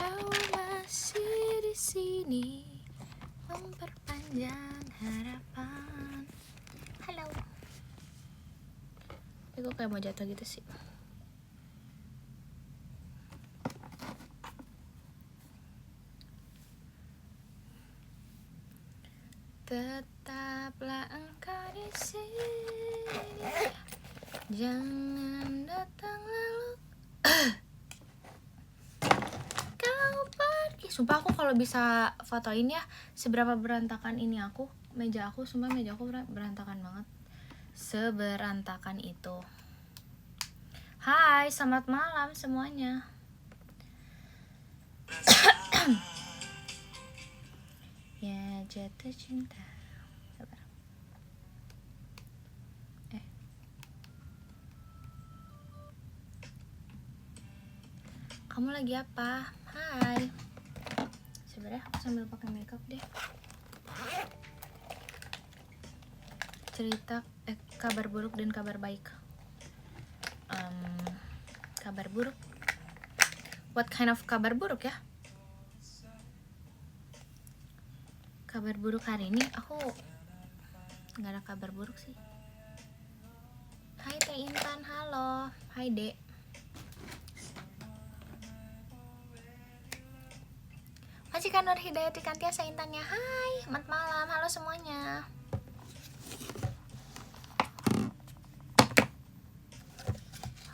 kau masih di sini memperpanjang harapan. Halo. Gue kayak mau jatuh gitu sih. Tetaplah engkau di sini, jangan datang lalu kau pergi. Sumpah aku kalau bisa fotoin ya seberapa berantakan ini aku, meja aku, sumpah meja aku berantakan banget, seberantakan itu. Hai, selamat malam semuanya. Ya jatuh cinta. Sabar. Kamu lagi apa? Hai. Sebenarnya aku sambil pakai makeup deh. Cerita kabar buruk dan kabar baik. Kabar buruk. What kind of kabar buruk ya? Kabar buruk hari ini aku nggak ada kabar buruk sih. Hai Teh Intan, halo. Hai Dek. Majikan Nur Hidayati Kantiasa Intannya. Hai, selamat malam. Halo semuanya.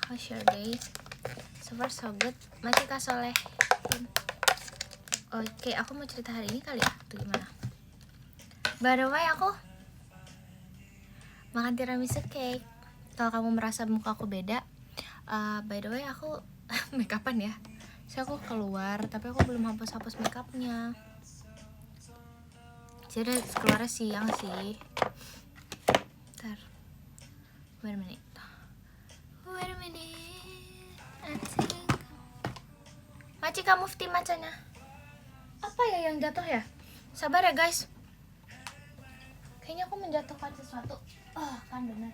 How's your day? So far so good. Majika Soleh. Oke, aku mau cerita hari ini kali ya. Tuh gimana? By the way, aku makan tiramisu cake. Kalau kamu merasa muka aku beda, by the way aku makeupan ya. So aku keluar, tapi aku belum hapus makeupnya. Jadi keluarnya siang sih. Ntar, wait a minute. Macika Mufti macanya. Apa ya yang jatuh ya? Sabar ya guys. Kayaknya aku menjatuhkan sesuatu. Kan benar.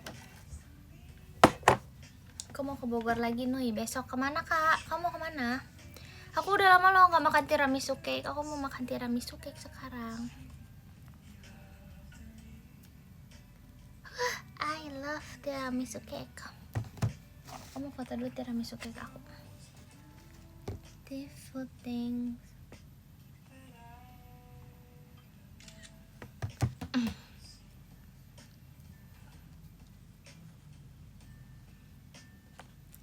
Aku mau ke Bogor lagi Nui. Besok kemana kak? Kamu mau kemana? Aku udah lama loh gak makan tiramisu cake. Aku mau makan tiramisu cake sekarang. I love tiramisu cake. Aku mau foto dulu tiramisu cake aku. Beautiful things.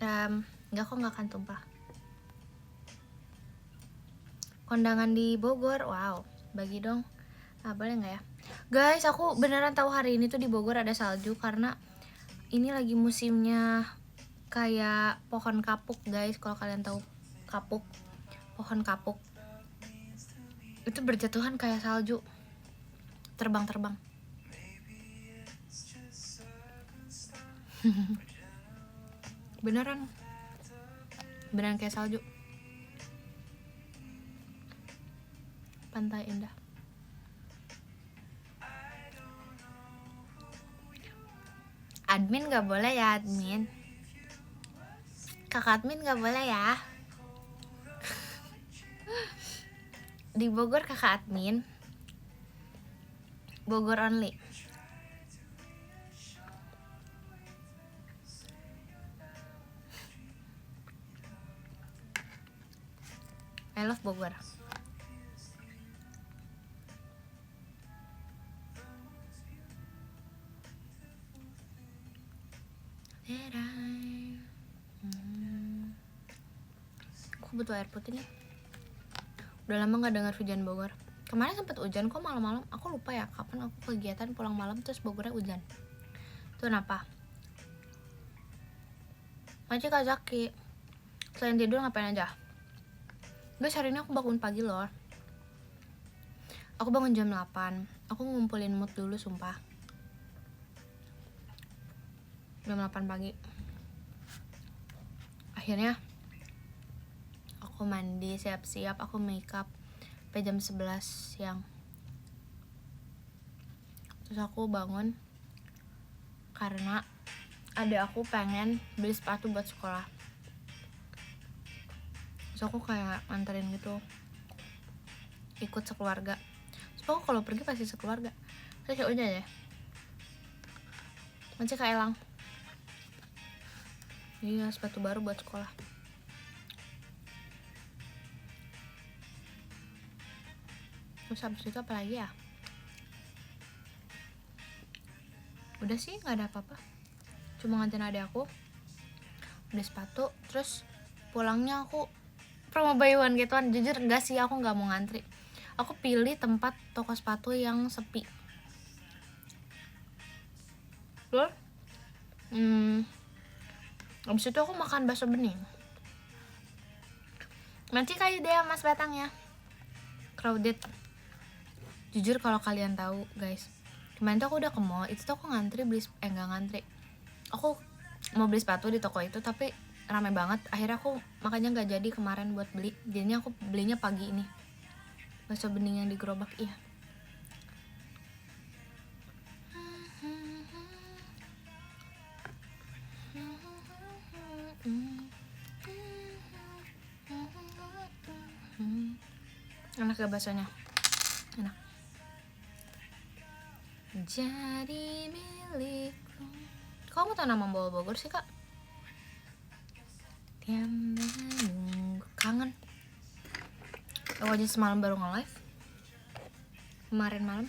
Enggak kok, nggak akan tumpah. Kondangan di Bogor, wow, bagi dong. Boleh nggak ya? Guys, aku beneran tahu hari ini tuh di Bogor ada salju karena ini lagi musimnya kayak pohon kapuk guys. Kalau kalian tahu kapuk, pohon kapuk itu berjatuhan kayak salju, terbang-terbang. beneran kayak salju. Pantai Indah. Admin gak boleh ya, admin. Kakak admin gak boleh ya. Di Bogor kakak admin, Bogor only. I love Bogor. Aku butuh air putih nih. Udah lama gak dengar hujan Bogor. Kemarin sempet hujan kok malam-malam. Aku lupa ya kapan aku kegiatan pulang malam terus Bogornya hujan. Itu kenapa? Macam Kak Zaki, selain tidur ngapain aja? Guys, hari ini aku bangun pagi loh. Aku bangun jam 8. Aku ngumpulin mood dulu sumpah. Jam 8 pagi. Akhirnya aku mandi, siap-siap, aku makeup sampai jam 11 siang. Terus aku bangun karena adek aku pengen beli sepatu buat sekolah. Terus aku kayak nganterin gitu, ikut sekeluarga. Terus aku kalau pergi pasti sekeluarga. Terus ya udah deh, masih ke Elang. Iya, sepatu baru buat sekolah. Terus habis itu apa lagi ya? Udah sih, nggak ada apa-apa. Cuma nganterin adek aku, beli sepatu, terus pulangnya aku promo buy one get one. Jujur enggak sih, aku nggak mau ngantri. Aku pilih tempat toko sepatu yang sepi. Terus abis itu aku makan bakso bening. Nanti kayu deh mas batangnya. Crowded. Jujur kalau kalian tahu guys, kemarin tuh aku udah ke mall, itu tuh aku ngantri beli, nggak ngantri, aku mau beli sepatu di toko itu tapi ramai banget. Akhirnya aku makanya nggak jadi kemarin buat beli, jadinya aku belinya pagi ini bakso bening yang di gerobak. Iya, enak ya baksonya, enak. Jadi milikku. Kamu tau nama Bawa Bogor sih kak? Tiada nunggu, kangen. Aku aja semalam baru nge-live, kemarin malam.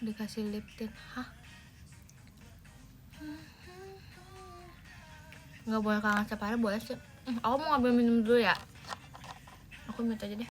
Dikasih lip tint, hah? Nggak boleh kangen setiap hari, boleh sih. Aku mau ngambil minum dulu ya. Aku minta aja deh.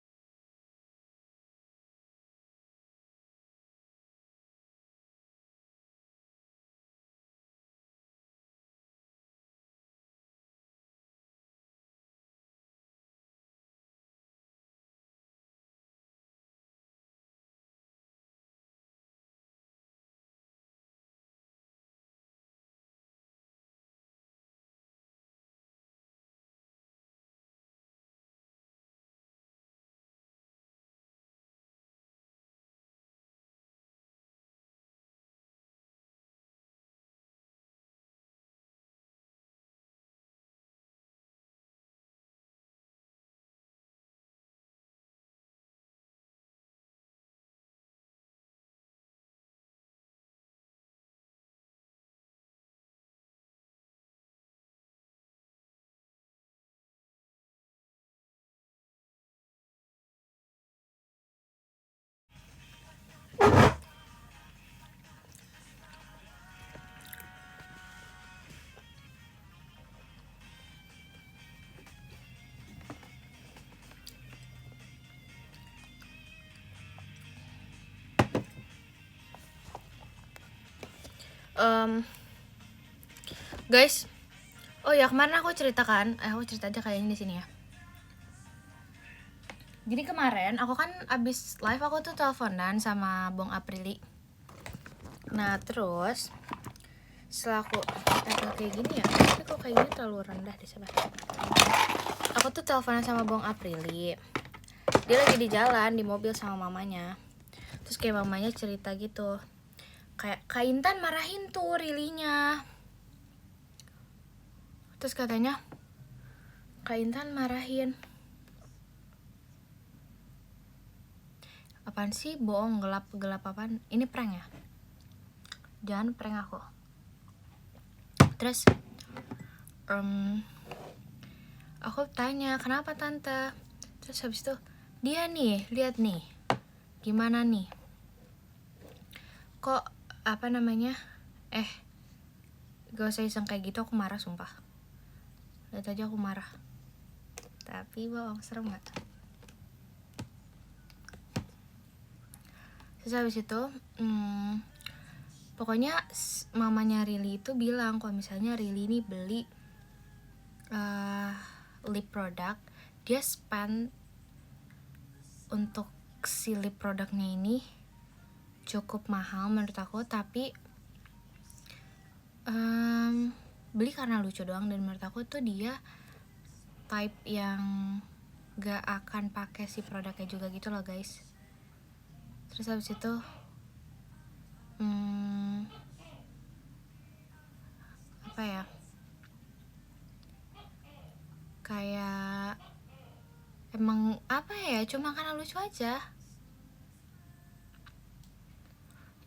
Guys, oh ya kemarin aku ceritakan, aku cerita aja kayaknya di sini ya. Jadi kemarin aku kan abis live aku tuh teleponan sama Bong Aprili. Nah terus setelah aku kayak gini ya, tapi kok kayak gini terlalu rendah deh sabar. Aku tuh teleponan sama Bong Aprili. Dia lagi di jalan di mobil sama mamanya. Terus kayak mamanya cerita gitu, kayak Kak Intan marahin tuh Rilinya. Terus katanya Kak Intan marahin. Apaan sih, bohong, gelap apaan? Ini prank ya? Jangan prank aku. Terus aku tanya kenapa tante. Terus habis itu dia nih, lihat nih, gimana nih, kok apa namanya, gak usah iseng kayak gitu, aku marah sumpah. Lihat aja aku marah. Tapi bohong, serem gak? Terus habis itu pokoknya mamanya Rili itu bilang kalau misalnya Rili ini beli lip product, dia spend untuk si lip produknya ini cukup mahal menurut aku, tapi beli karena lucu doang. Dan menurut aku tuh dia type yang gak akan pakai si produknya juga gitu loh guys. Terus habis itu apa ya, kayak emang apa ya, cuma karena lucu aja.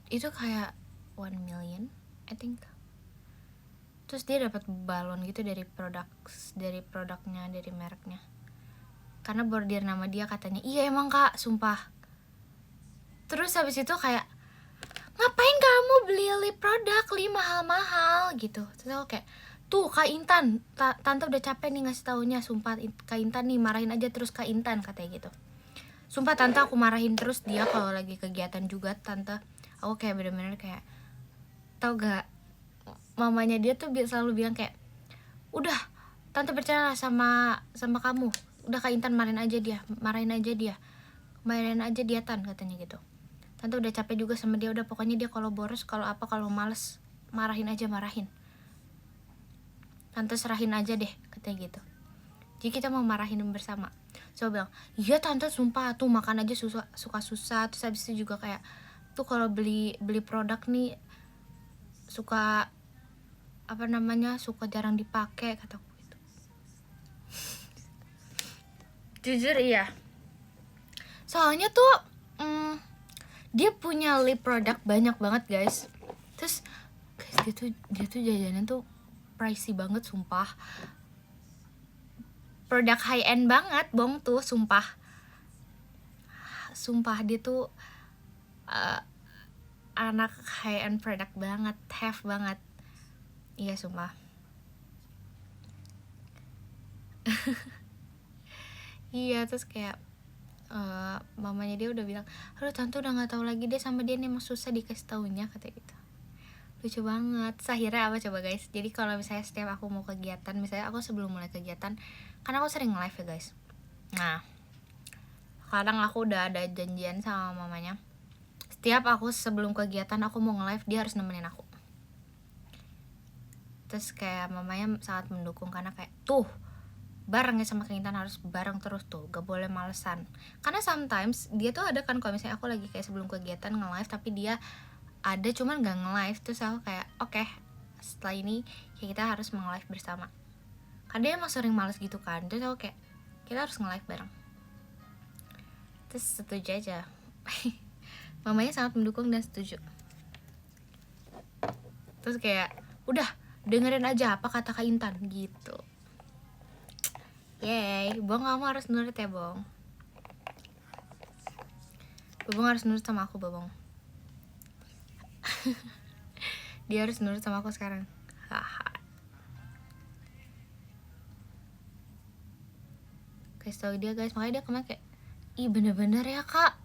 Itu kayak 1 million I think. Terus dia dapat balon gitu dari produknya, dari mereknya, karena bordir nama dia katanya. Iya emang kak, sumpah. Terus habis itu kayak, ngapain kamu beli lip produk, mahal-mahal gitu. Terus aku kayak, tuh Kak Intan, tante udah capek nih ngasih taunya. Sumpah Kak Intan nih, marahin aja terus Kak Intan, katanya gitu. Sumpah tante, aku marahin terus dia kalau lagi kegiatan juga tante. Aku kayak bener-bener kayak, tau gak, mamanya dia tuh selalu bilang kayak, udah tante percayalah sama kamu, udah Kak Intan marahin aja dia Tan, katanya gitu. Tante udah capek juga sama dia, udah pokoknya dia kalau boros, kalau apa, kalau males, marahin. Tante serahin aja deh, katanya gitu. Jadi kita mau marahin bersama. So bilang, iya tante sumpah tuh makan aja suka susah. Terus habis itu juga kayak, tuh kalau beli produk nih suka apa namanya, suka jarang dipakai, kataku gitu. Jujur iya. Soalnya tuh dia punya lip produk banyak banget guys. Terus guys, dia tuh jajanan tuh pricey banget sumpah. Produk high end banget Bong tuh, sumpah dia tuh anak high end produk banget, have banget. Iya sumpah. Iya, terus kayak mamanya dia udah bilang, aduh tante udah nggak tahu lagi deh sama dia nih, emang susah dikasih taunya, kata gitu. Lucu banget. Akhirnya apa coba guys, jadi kalau misalnya setiap aku mau kegiatan, misalnya aku sebelum mulai kegiatan, karena aku sering live ya guys, nah kadang aku udah ada janjian sama mamanya, setiap aku sebelum kegiatan aku mau nge-live, dia harus nemenin aku. Terus kayak mamanya sangat mendukung, karena kayak, tuh bareng ya sama Kak Intan, harus bareng terus tuh, gak boleh malesan. Karena sometimes dia tuh ada kan, kalau misalnya aku lagi kayak sebelum kegiatan nge-live tapi dia ada cuman gak nge-live, terus aku kayak oke, setelah ini ya kita harus nge-live bersama. Karena dia emang sering males gitu kan, terus aku kayak, kita harus nge-live bareng. Terus setuju aja. Mamanya sangat mendukung dan setuju. Terus kayak, udah dengerin aja apa kata Kak Intan gitu. Yeay, Bong kamu harus nurut ya Bong. Bong harus nurut sama aku Bong. Dia harus nurut sama aku sekarang. Haha. Kasih tau dia guys, makanya dia kemarin kayak, ih bener-bener ya kak,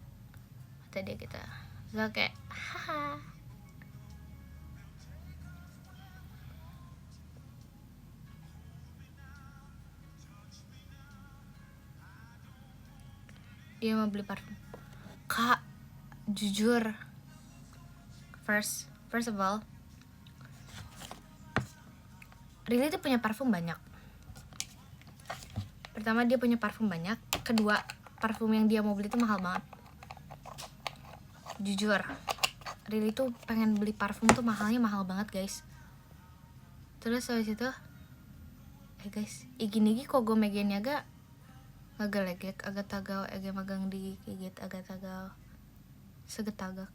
kata dia gitu. Terus kayak, haha. Dia mau beli parfum. Kak, jujur, first of all, Rilly tuh punya parfum banyak. Pertama dia punya parfum banyak, kedua parfum yang dia mau beli tuh mahal banget. Jujur, Rilly tuh pengen beli parfum tuh mahalnya mahal banget guys. Terus habis itu, guys, gini kok gue megangnya agak legek, agak tagaw, agak magang digigit, agak tagaw, segetagak.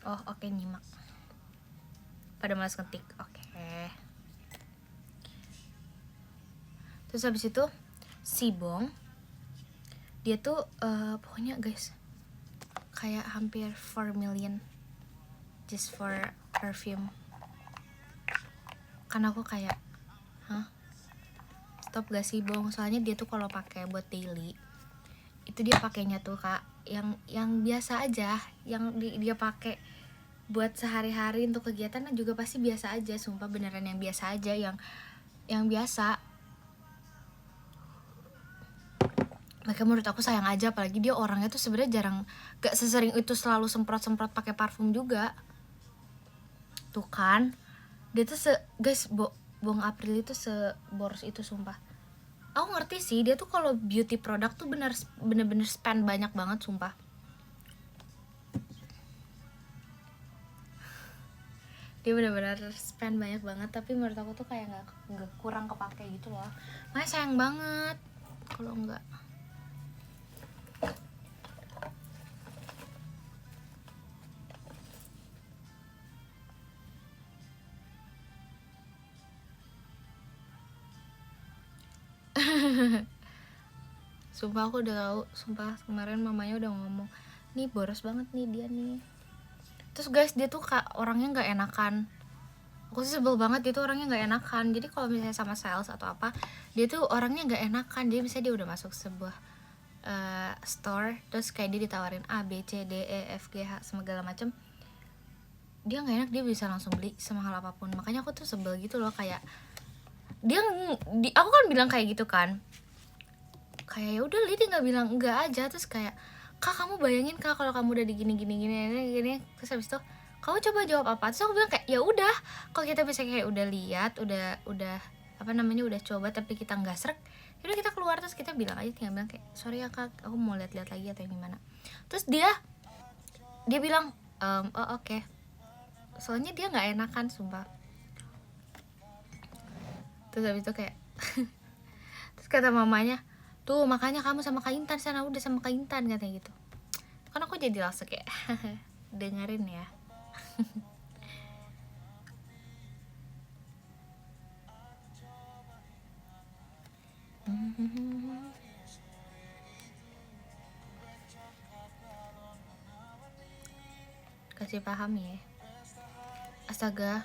Oh oke, nyimak. Pada malas ngetik, oke. Terus habis itu si Bong, dia tuh pokoknya guys kayak hampir 4 million just for perfume. Karena aku kayak, hah, stop gak sih Bong? Soalnya dia tuh kalau pakai buat daily itu dia pakainya tuh kak yang biasa aja, yang dia pakai buat sehari-hari untuk kegiatan juga pasti biasa aja, sumpah beneran yang biasa aja, yang biasa. Makanya menurut aku sayang aja, apalagi dia orangnya tuh sebenarnya jarang, gak sesering itu selalu semprot pakai parfum juga. Tuh kan, dia tuh guys, Bong April itu seboros itu sumpah. Aku ngerti sih, dia tuh kalau beauty product tuh bener-bener spend banyak banget sumpah. Dia bener-bener spend banyak banget, tapi menurut aku tuh kayak nggak kurang kepake gitu loh. Makanya sayang banget kalau enggak. Sumpah aku udah tahu, sumpah kemarin mamanya udah ngomong, nih boros banget nih dia nih. Terus guys, dia tuh orangnya nggak enakan. Aku sih sebel banget, dia tuh orangnya nggak enakan. Jadi kalau misalnya sama sales atau apa, dia tuh orangnya nggak enakan. Jadi misalnya dia udah masuk sebuah store, terus kayak dia ditawarin A, B, C, D, E, F, G, H, segala macem, dia nggak enak, dia bisa langsung beli semahal apapun. Makanya aku tuh sebel gitu loh, kayak aku kan bilang kayak gitu kan, kayak ya udah dia nggak bilang enggak aja. Terus kayak, kak kamu bayangin kak kalau kamu udah di gini. Terus habis itu kamu coba jawab apa? Terus aku bilang kayak ya udah, kalau kita bisa kayak udah lihat, udah apa namanya, udah coba tapi kita nggak srek, yaudah kita keluar, terus kita bilang aja, tinggal bilang kayak sorry ya kak, aku mau lihat-lihat lagi atau gimana. Terus dia bilang oh oke. Soalnya dia nggak enakan sumpah. Terus habis itu kayak terus kata mamanya, tuh makanya kamu sama Kak Intan sana, udah sama Kak Intan katanya gitu. Kan aku jadi langsung kayak dengerin ya. Kasih paham ya. Astaga.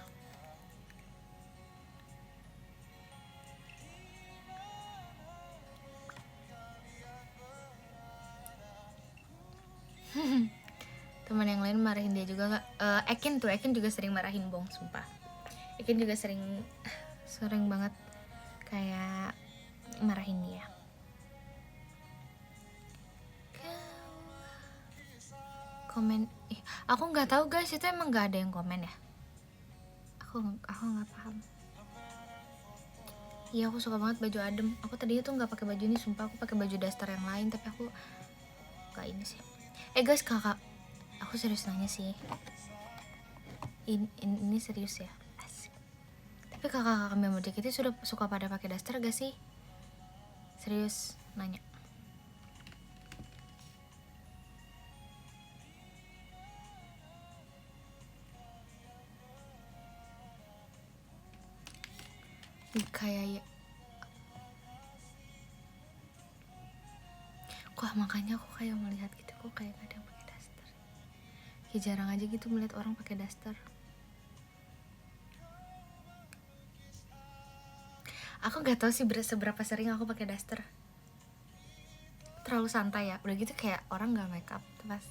Teman yang lain marahin dia juga nggak? Ekin juga sering marahin Bong, sumpah. Ekin juga sering banget kayak marahin dia. Komen, aku nggak tahu guys, itu emang nggak ada yang komen ya? Aku nggak paham. Iya, aku suka banget baju adem. Aku tadinya tuh nggak pakai baju ini, sumpah aku pakai baju daster yang lain, tapi aku nggak ini sih. Guys, kakak, aku serius nanya sih. Ini serius ya. Asik. Tapi kakak memang itu sudah suka pada pakai daster gak sih? Serius nanya. Kayak ya. Kok makanya aku kayak melihat gitu, kok kayak gak ada yang pakai daster. Ya jarang aja gitu melihat orang pakai daster. Aku nggak tahu sih seberapa sering aku pakai daster. Terlalu santai ya. Udah gitu kayak orang nggak make up pas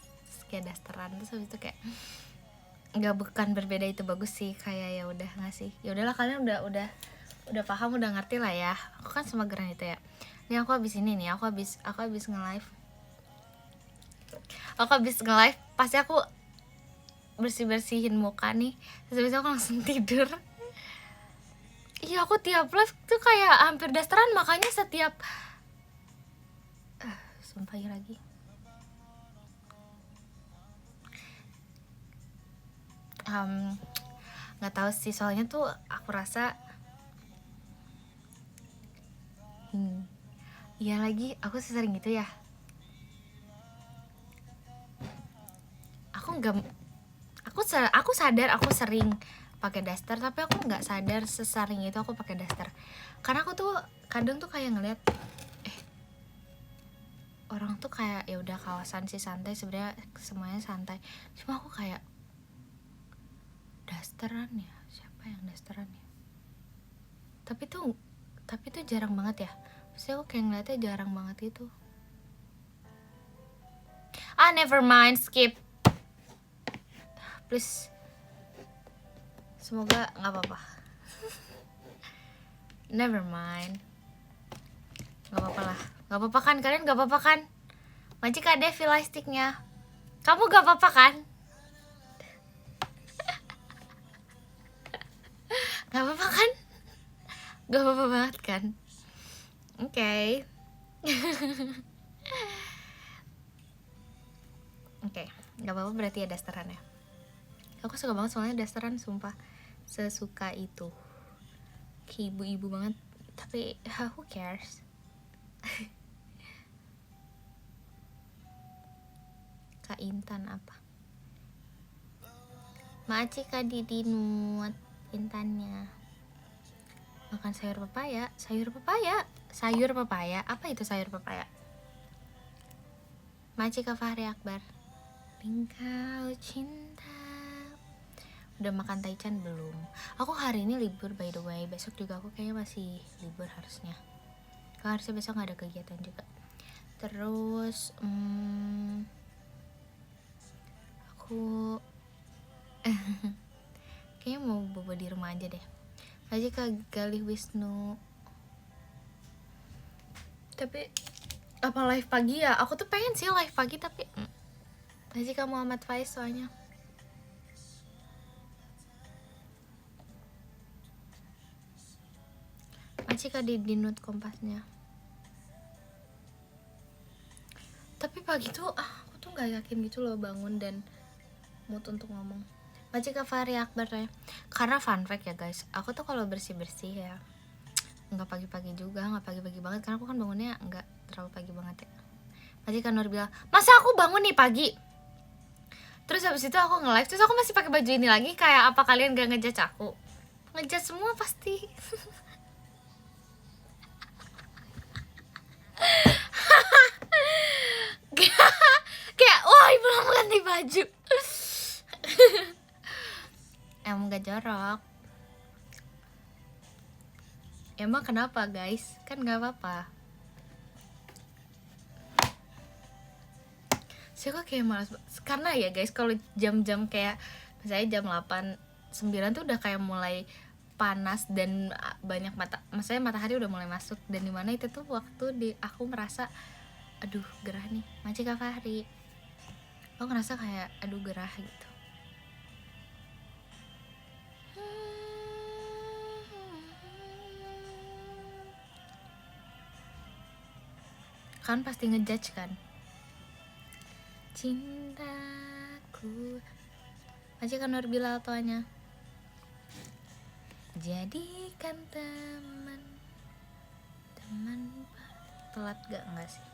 kayak dasteran, terus habis itu kayak nggak, bukan berbeda itu bagus sih, kayak ya udah nggak sih, ya udahlah kalian udah paham, udah ngerti lah ya. Aku kan semageran itu ya. Ini aku habis ini nih, aku habis nge-live. Pasti aku bersihin muka nih, terus habis itu aku langsung tidur. Iya, aku tiap live tuh kayak hampir dasteran, makanya setiap sumpah lagi. Nggak tahu sih, soalnya tuh aku rasa iya lagi, aku sering gitu ya. Aku sadar aku sering pakai daster, tapi aku nggak sadar sesering itu aku pakai daster. Karena aku tuh kadang tuh kayak ngeliat orang tuh kayak ya udah kawasan sih santai, sebenarnya semuanya santai. Cuma aku kayak dasteran ya, siapa yang dasteran ya? Tapi tuh jarang banget ya. Pasti aku kayak ngeliatnya jarang banget gitu. Never mind, skip. Please. Semoga nggak apa-apa. Never mind. Nggak apa-apa lah. Nggak apa-apa kan? Kalian nggak apa-apa kan? Majik ada filastiknya. Kamu nggak apa-apa kan? Nggak apa-apa kan? Nggak apa-apa banget kan? Oke. Oke, nggak apa-apa berarti ya dasteran ya. Aku suka banget soalnya dasteran, sumpah sesuka itu. Kayak ibu-ibu banget, tapi who cares. Kak Intan apa? Maci Kak Didinut Intannya. Makan sayur pepaya. Sayur pepaya, apa itu sayur pepaya? Maci Kak Fahri Akbar. Engkau cinta. Udah makan taichan belum? Aku hari ini libur by the way. Besok juga aku kayaknya masih libur harusnya. Kalau harusnya besok gak ada kegiatan juga. Terus aku kayaknya mau bobo di rumah aja deh. Aja Kak Galih Wisnu. Tapi apa live pagi ya? Aku tuh pengen sih live pagi tapi aja Kak Muhammad Faiz soalnya. Masih Kak di note kompasnya. Tapi pagi tuh aku tuh nggak yakin gitu loh bangun dan mood untuk ngomong. Masih Kak Fahri Akbar ya. Karena fun fact ya guys, aku tuh kalau bersih-bersih ya nggak pagi-pagi juga, nggak pagi-pagi banget karena aku kan bangunnya nggak terlalu pagi banget ya. Masih Kak Nur bilang, masa aku bangun nih pagi? Terus habis itu aku nge-live, terus aku masih pakai baju ini lagi, kayak apa kalian gak ngejudge aku? Ngejudge semua pasti. Kayak wah belum ganti baju. Emang gak jorok. Emang kenapa guys? Kan gak apa-apa. Saya kok kayak malas. Karena ya guys, kalau jam-jam kayak misalnya jam 8, 9 tuh udah kayak mulai panas dan banyak maksudnya matahari udah mulai masuk, dan dimana itu tuh waktu aku merasa aduh gerah nih. Masih Kak Fahri, aku ngerasa kayak aduh gerah gitu. Kan pasti ngejudge kan. Cintaku masih kan Nur Bilal tuanya. Jadikan teman telat gak? Enggak sih.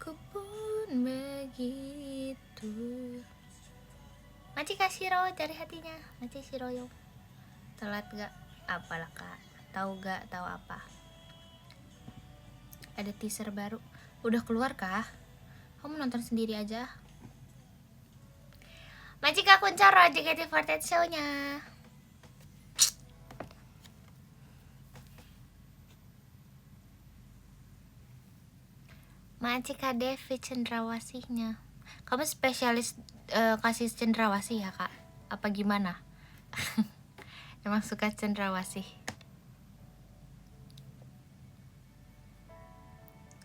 Ku pun begitu. Maci Kasiro cari hatinya. Maci Siroyo. Telat gak? Apalah Kak? Tahu gak? Tahu apa? Ada teaser baru. Udah keluar kah? Kamu nonton sendiri aja. Maci Kak Kuncoro JKT48 show-nya. Maci Kak Devi cendrawasihnya. Kamu spesialis kasih cendrawasih ya Kak? Apa gimana? Emang suka cendrawasih?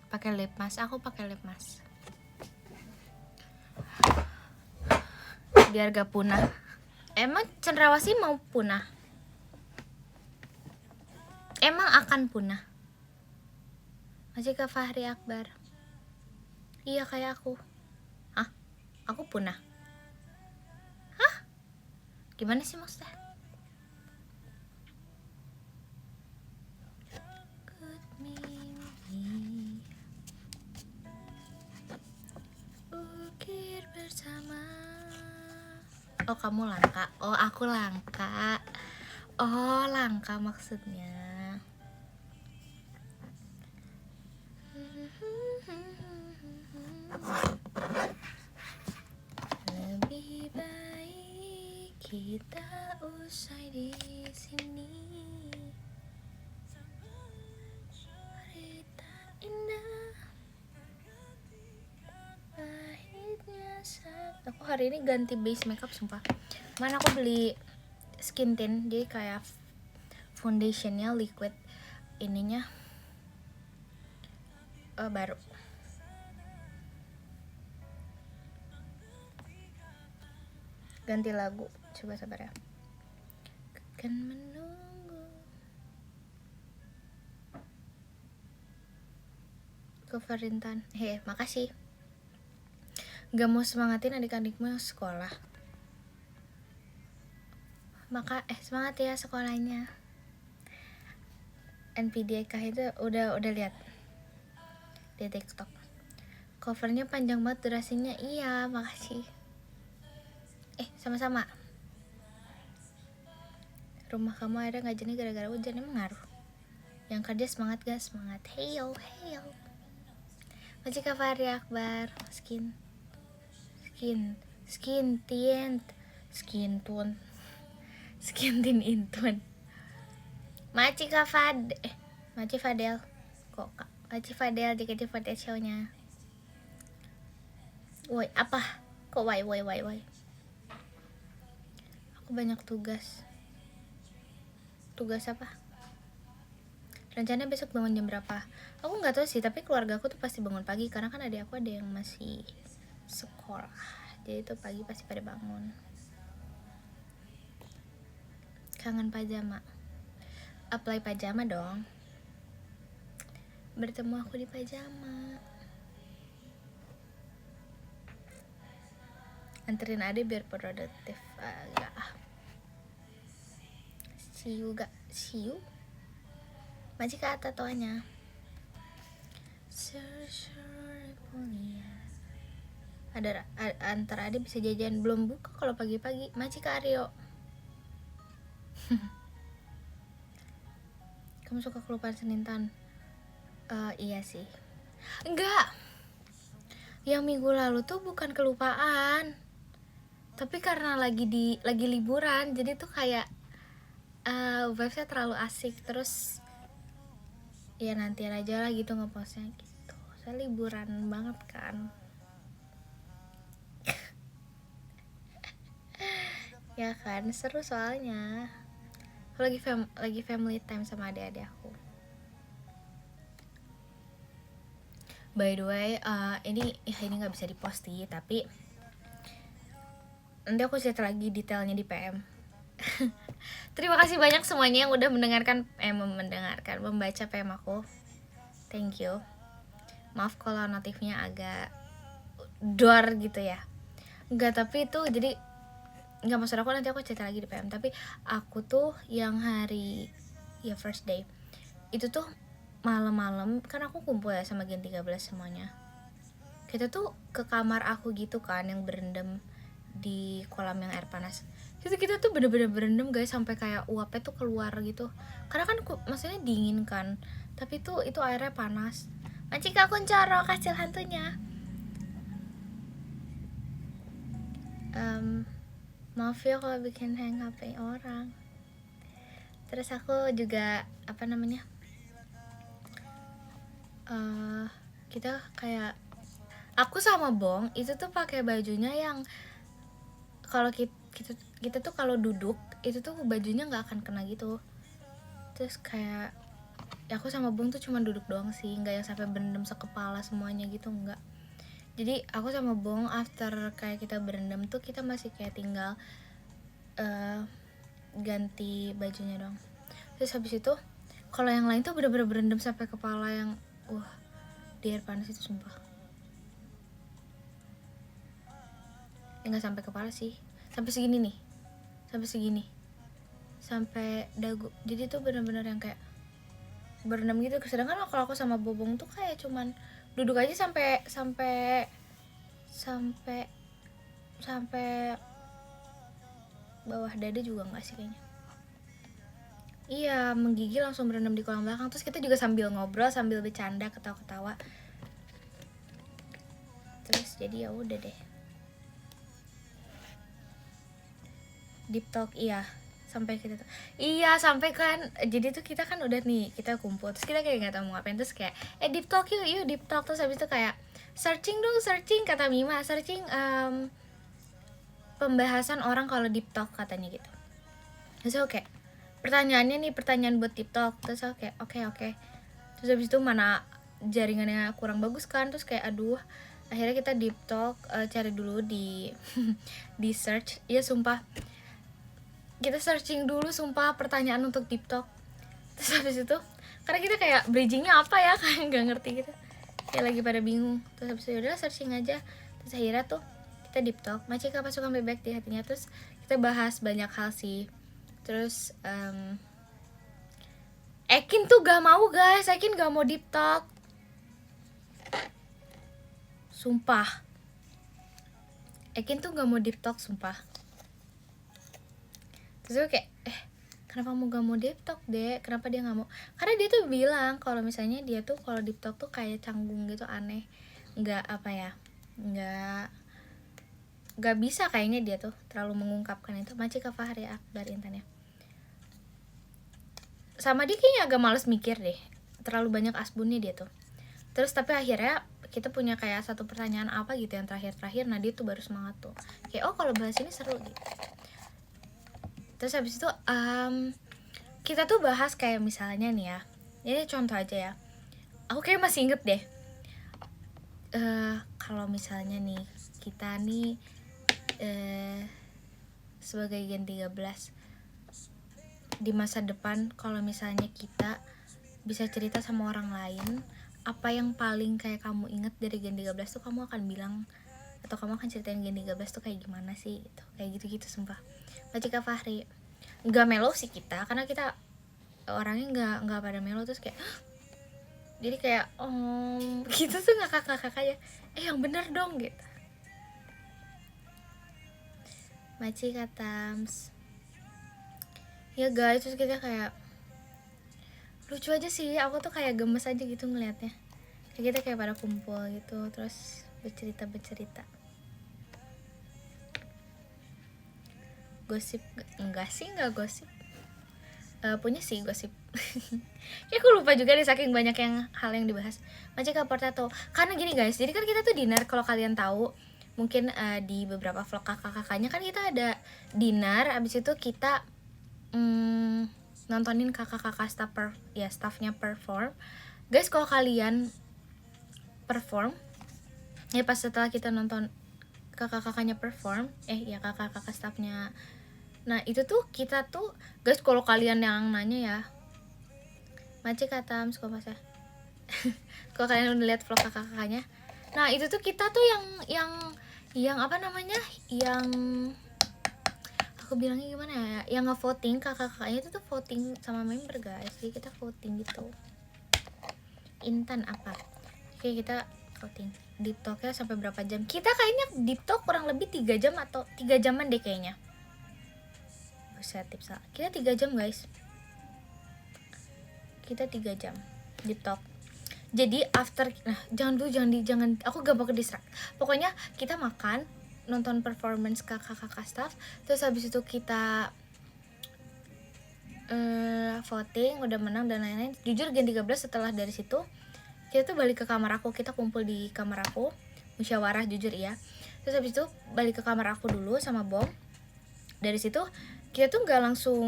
Pakai lip mask, aku pakai lip mask. Biar gak punah. Emang cendrawasih mau punah? Emang akan punah? Masih ke Fahri Akbar. Iya kayak aku. Hah? Aku punah? Hah? Gimana sih maksudnya? Ukir bersama. Oh kamu langka. Oh aku langka. Oh langka maksudnya. Lebih baik kita usai di sini. Cerita indah pahitnya saat. Aku hari ini ganti base makeup sumpah. Mana aku beli skin tint, jadi kayak foundationnya liquid, ininya baru. Ganti lagu, coba sabar ya. Kan menunggu. cover Intan. Makasih. Gak mau semangatin adik-adikmu yang sekolah. Semangat ya sekolahnya. NPDK itu udah lihat di TikTok. Covernya panjang banget durasinya. Iya, makasih. Sama-sama. Rumah kamu airnya nggak jernih gara-gara hujan, emang ngaruh. Yang kerja semangat guys, semangat. Heyo. Masih Kak Fahri Akbar. Skin tin intun. Maci Kak Maci Fadel. Kok Kak? Maci Fadel jika foto show-nya. Woi, apa? Kok woi. Aku banyak tugas. Tugas apa? Rencana besok bangun jam berapa? Aku nggak tahu sih, tapi keluarga aku tuh pasti bangun pagi karena kan adik aku ada yang masih sekolah. Jadi tuh pagi pasti pada bangun. Kangen pajama. Apply pajama dong. Bertemu aku di pajama. Anterin adik biar produktif. Agak. See you. Masih ke atas toanya. Ada antara adik bisa jajan, belum buka kalau pagi-pagi. Masih ke Aryo. Kamu suka kelupaan Senintan? Iya sih. Enggak. Yang minggu lalu tuh bukan kelupaan, tapi karena lagi liburan, jadi tuh kayak vibesnya terlalu asik. Terus ya nanti aja lah gitu ngepostnya gitu. Saya liburan banget kan. Ya kan, seru soalnya. Lagi family time sama adik-adik aku. By the way, ini nggak bisa diposti, tapi nanti aku cerita lagi detailnya di PM. Terima kasih banyak semuanya yang udah membaca PM aku. Thank you. Maaf kalau notifnya agak dor gitu ya. Enggak, tapi itu jadi enggak, maksud aku nanti aku cerita lagi di PM. Tapi aku tuh yang hari first day itu tuh malam-malam kan aku kumpul ya sama Gen 13 semuanya. Kita tuh ke kamar aku gitu kan yang berendam di kolam yang air panas. Kita tuh bener-bener berendam guys, sampai kayak uapnya tuh keluar gitu. Karena kan maksudnya dingin kan, tapi tuh itu airnya panas. Macika Kuncoro kasih hantunya. Maaf ya kalau bikin hang HP orang. Terus aku juga kita kayak aku sama Bong itu tuh pakai bajunya yang kalau kita tuh kalau duduk itu tuh bajunya nggak akan kena gitu. Terus kayak aku sama Bong tuh cuma duduk doang sih, nggak yang sampai berendam sekepala semuanya gitu, nggak. Jadi aku sama Bong after kayak kita berendam tuh kita masih kayak tinggal ganti bajunya dong. Terus habis itu kalau yang lain tuh bener-bener berendam sampai kepala yang di air panas itu sumpah. Nggak sampai kepala sih, sampai segini nih, sampai dagu. Jadi tuh bener-bener yang kayak berendam gitu. Sedangkan kalau aku sama Bobong tuh kayak cuman duduk aja sampai bawah dada juga nggak sih kayaknya. Iya, menggigil langsung berendam di kolam belakang. Terus kita juga sambil ngobrol, sambil bercanda, ketawa-ketawa. Terus jadi ya udah deh. Deep talk, iya. Sampai kan. Jadi tuh kita kan udah nih, kita kumpul. Terus kita kayak nggak tahu mau ngapain. Terus kayak deep talk yuk deep talk. Terus habis itu kayak searching kata Mima, searching pembahasan orang kalau deep talk katanya gitu. Terus oke. Pertanyaan buat deep talk. Terus oke. Terus habis itu mana jaringannya kurang bagus kan. Terus kayak akhirnya kita deep talk, cari dulu di di search. Iya sumpah, kita searching dulu sumpah pertanyaan untuk deep talk. Terus habis itu karena kita kayak bridgingnya apa ya, kayak nggak ngerti gitu. kayak lagi pada bingung. Terus habis itu udah searching aja, terus akhirnya tuh kita deep talk Macika pasukan bebek di hatinya. Terus kita bahas banyak hal sih. Terus Ekin tuh gak mau guys, Ekin gak mau deep talk, sumpah. Ekin tuh gak mau deep talk, sumpah. Terus gue kayak kenapa gak mau deep talk deh, kenapa dia gak mau? Karena dia tuh bilang kalau misalnya dia tuh kalau deep talk tuh kayak canggung gitu, aneh, nggak apa ya, nggak bisa kayaknya dia tuh terlalu mengungkapkan itu. Macika Fahri Akbar Intan ya, sama dia kayaknya agak males mikir deh, terlalu banyak asbunnya dia tuh. Terus tapi akhirnya kita punya kayak satu pertanyaan apa gitu yang terakhir, nah dia tuh baru semangat tuh kayak kalau bahas ini seru gitu. Terus habis itu kita tuh bahas kayak misalnya nih ya, ini contoh aja ya, aku kayak masih inget deh, kalau misalnya nih kita nih sebagai Gen 13 di masa depan, kalau misalnya kita bisa cerita sama orang lain, apa yang paling kayak kamu inget dari Gen 13 tuh kamu akan bilang, atau kamu akan ceritain Gen 13 tuh kayak gimana sih gitu. Kayak gitu-gitu sumpah. Macika Fahri. Enggak melo sih kita, karena kita orangnya enggak pada melo. Terus kayak jadi kayak gitu tuh ngakak-ngakak aja, yang bener dong gitu. Macika Tams ya guys. Terus kita kayak lucu aja sih, aku tuh kayak gemes aja gitu ngelihatnya. Kita kayak pada kumpul gitu, terus bercerita. Gosip enggak sih, enggak gosip. Punya sih gosip. Ya aku lupa juga deh saking banyak yang hal yang dibahas. Macika Portato. Karena gini guys, jadi kan kita tuh dinner, kalau kalian tahu mungkin di beberapa vlog kakak-kakaknya kan kita ada dinner, abis itu kita nontonin kakak-kakak staffnya perform. Guys, kalau kalian perform ya, pas setelah kita nonton kakak-kakaknya perform, ya kakak-kakak staffnya, nah itu tuh kita tuh guys, kalau kalian yang nanya ya, Macika Tams kok pas ya kalau kalian udah lihat vlog kakak-kakaknya, nah itu tuh kita tuh yang apa namanya, yang aku bilangnya gimana ya, yang nge-voting kakak-kakaknya itu tuh voting sama member guys. Jadi kita voting gitu. Intan apa? Oke, kita voting. Deep talknya sampai berapa jam? Kita kayaknya deep talk kurang lebih 3 jam atau 3 jaman deh kayaknya. Buset, tips salah. Kita 3 jam guys. Kita 3 jam deep talk. Jadi after, nah jangan aku gak mau ke distract. Pokoknya kita makan, nonton performance kakak-kakak staff, terus habis itu kita voting, udah menang dan lain-lain. Jujur Gen 13 setelah dari situ kita tuh balik ke kamar aku, kita kumpul di kamar aku, musyawarah jujur ya. Terus habis itu balik ke kamar aku dulu sama Bom. Dari situ kita tuh nggak langsung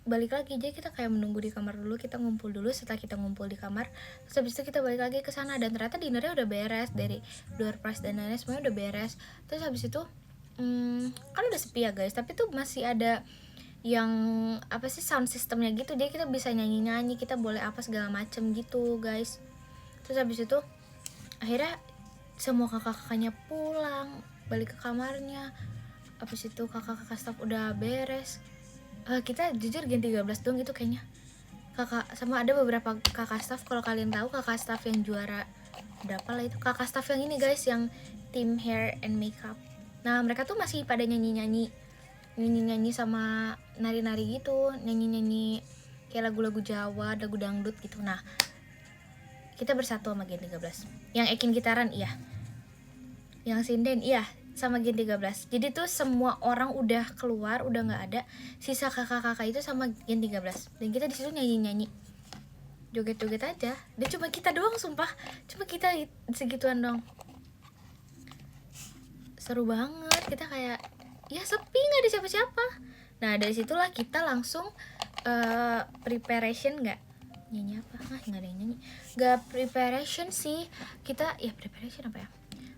balik lagi, jadi kita kayak menunggu di kamar dulu, kita ngumpul dulu. Setelah kita ngumpul di kamar, terus habis itu kita balik lagi ke sana, dan ternyata dinernya udah beres, dari door prize dan lain-lain semuanya udah beres. Terus habis itu kan udah sepi ya guys, tapi tuh masih ada yang apa sih, sound systemnya gitu, jadi kita bisa nyanyi-nyanyi, kita boleh apa segala macem gitu guys. Terus habis itu akhirnya semua kakak-kakaknya pulang, balik ke kamarnya. Habis itu kakak-kakak staff udah beres. Kita jujur Gen 13 dong itu kayaknya. Kakak sama ada beberapa kakak staff, kalau kalian tahu kakak staff yang juara berapa lah itu, kakak staff yang ini guys, yang tim hair and makeup. Nah mereka tuh masih pada nyanyi sama nari-nari gitu, nyanyi kayak lagu-lagu Jawa, lagu dangdut gitu. Nah kita bersatu sama Gen 13. Yang Ekin gitaran iya, yang sinden iya, sama Gen 13. Jadi tuh semua orang udah keluar, udah nggak ada, sisa kakak-kakak itu sama Gen 13. Dan kita di situ nyanyi-nyanyi, joget-joget aja. Dan cuma kita doang sumpah, cuma kita segituan doang. Seru banget, kita kayak ya sepi, nggak ada siapa-siapa. Nah dari situlah kita langsung preparation, nggak nyanyi apa? Nggak ada yang nyanyi, nggak preparation sih kita ya. Preparation apa ya?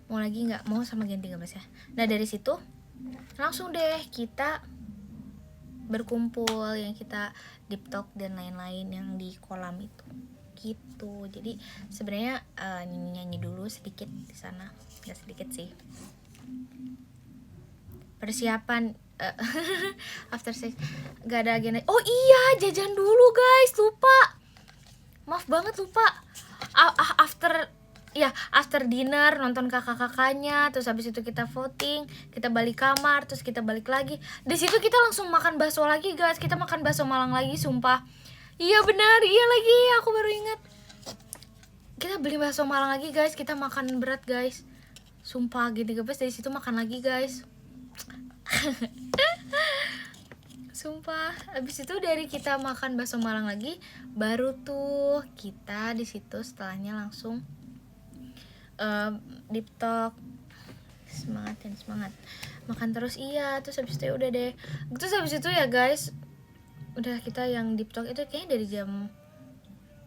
Mau lagi nggak mau sama Gen 13 ya. Nah dari situ langsung deh kita berkumpul, yang kita deep talk dan lain-lain yang di kolam itu gitu. Jadi sebenarnya nyanyi dulu sedikit di sana, nggak sedikit sih, persiapan after sex. Gak ada agenda. Oh iya, jajan dulu guys, lupa, maaf banget lupa. After dinner nonton kakak-kakaknya, terus habis itu kita voting, kita balik kamar, terus kita balik lagi. Di situ kita langsung makan bakso lagi guys, kita makan bakso Malang lagi, sumpah. Iya benar, iya lagi, aku baru ingat. Kita beli bakso Malang lagi guys, kita makan berat guys, sumpah. G13 dari situ makan lagi guys. Sumpah, abis itu dari kita makan bakso Malang lagi, baru tuh kita di situ setelahnya langsung deep talk. Semangat dan semangat, makan terus. Iya, terus habis itu ya udah deh. Terus habis itu ya guys, udah kita yang deep talk itu kayaknya dari jam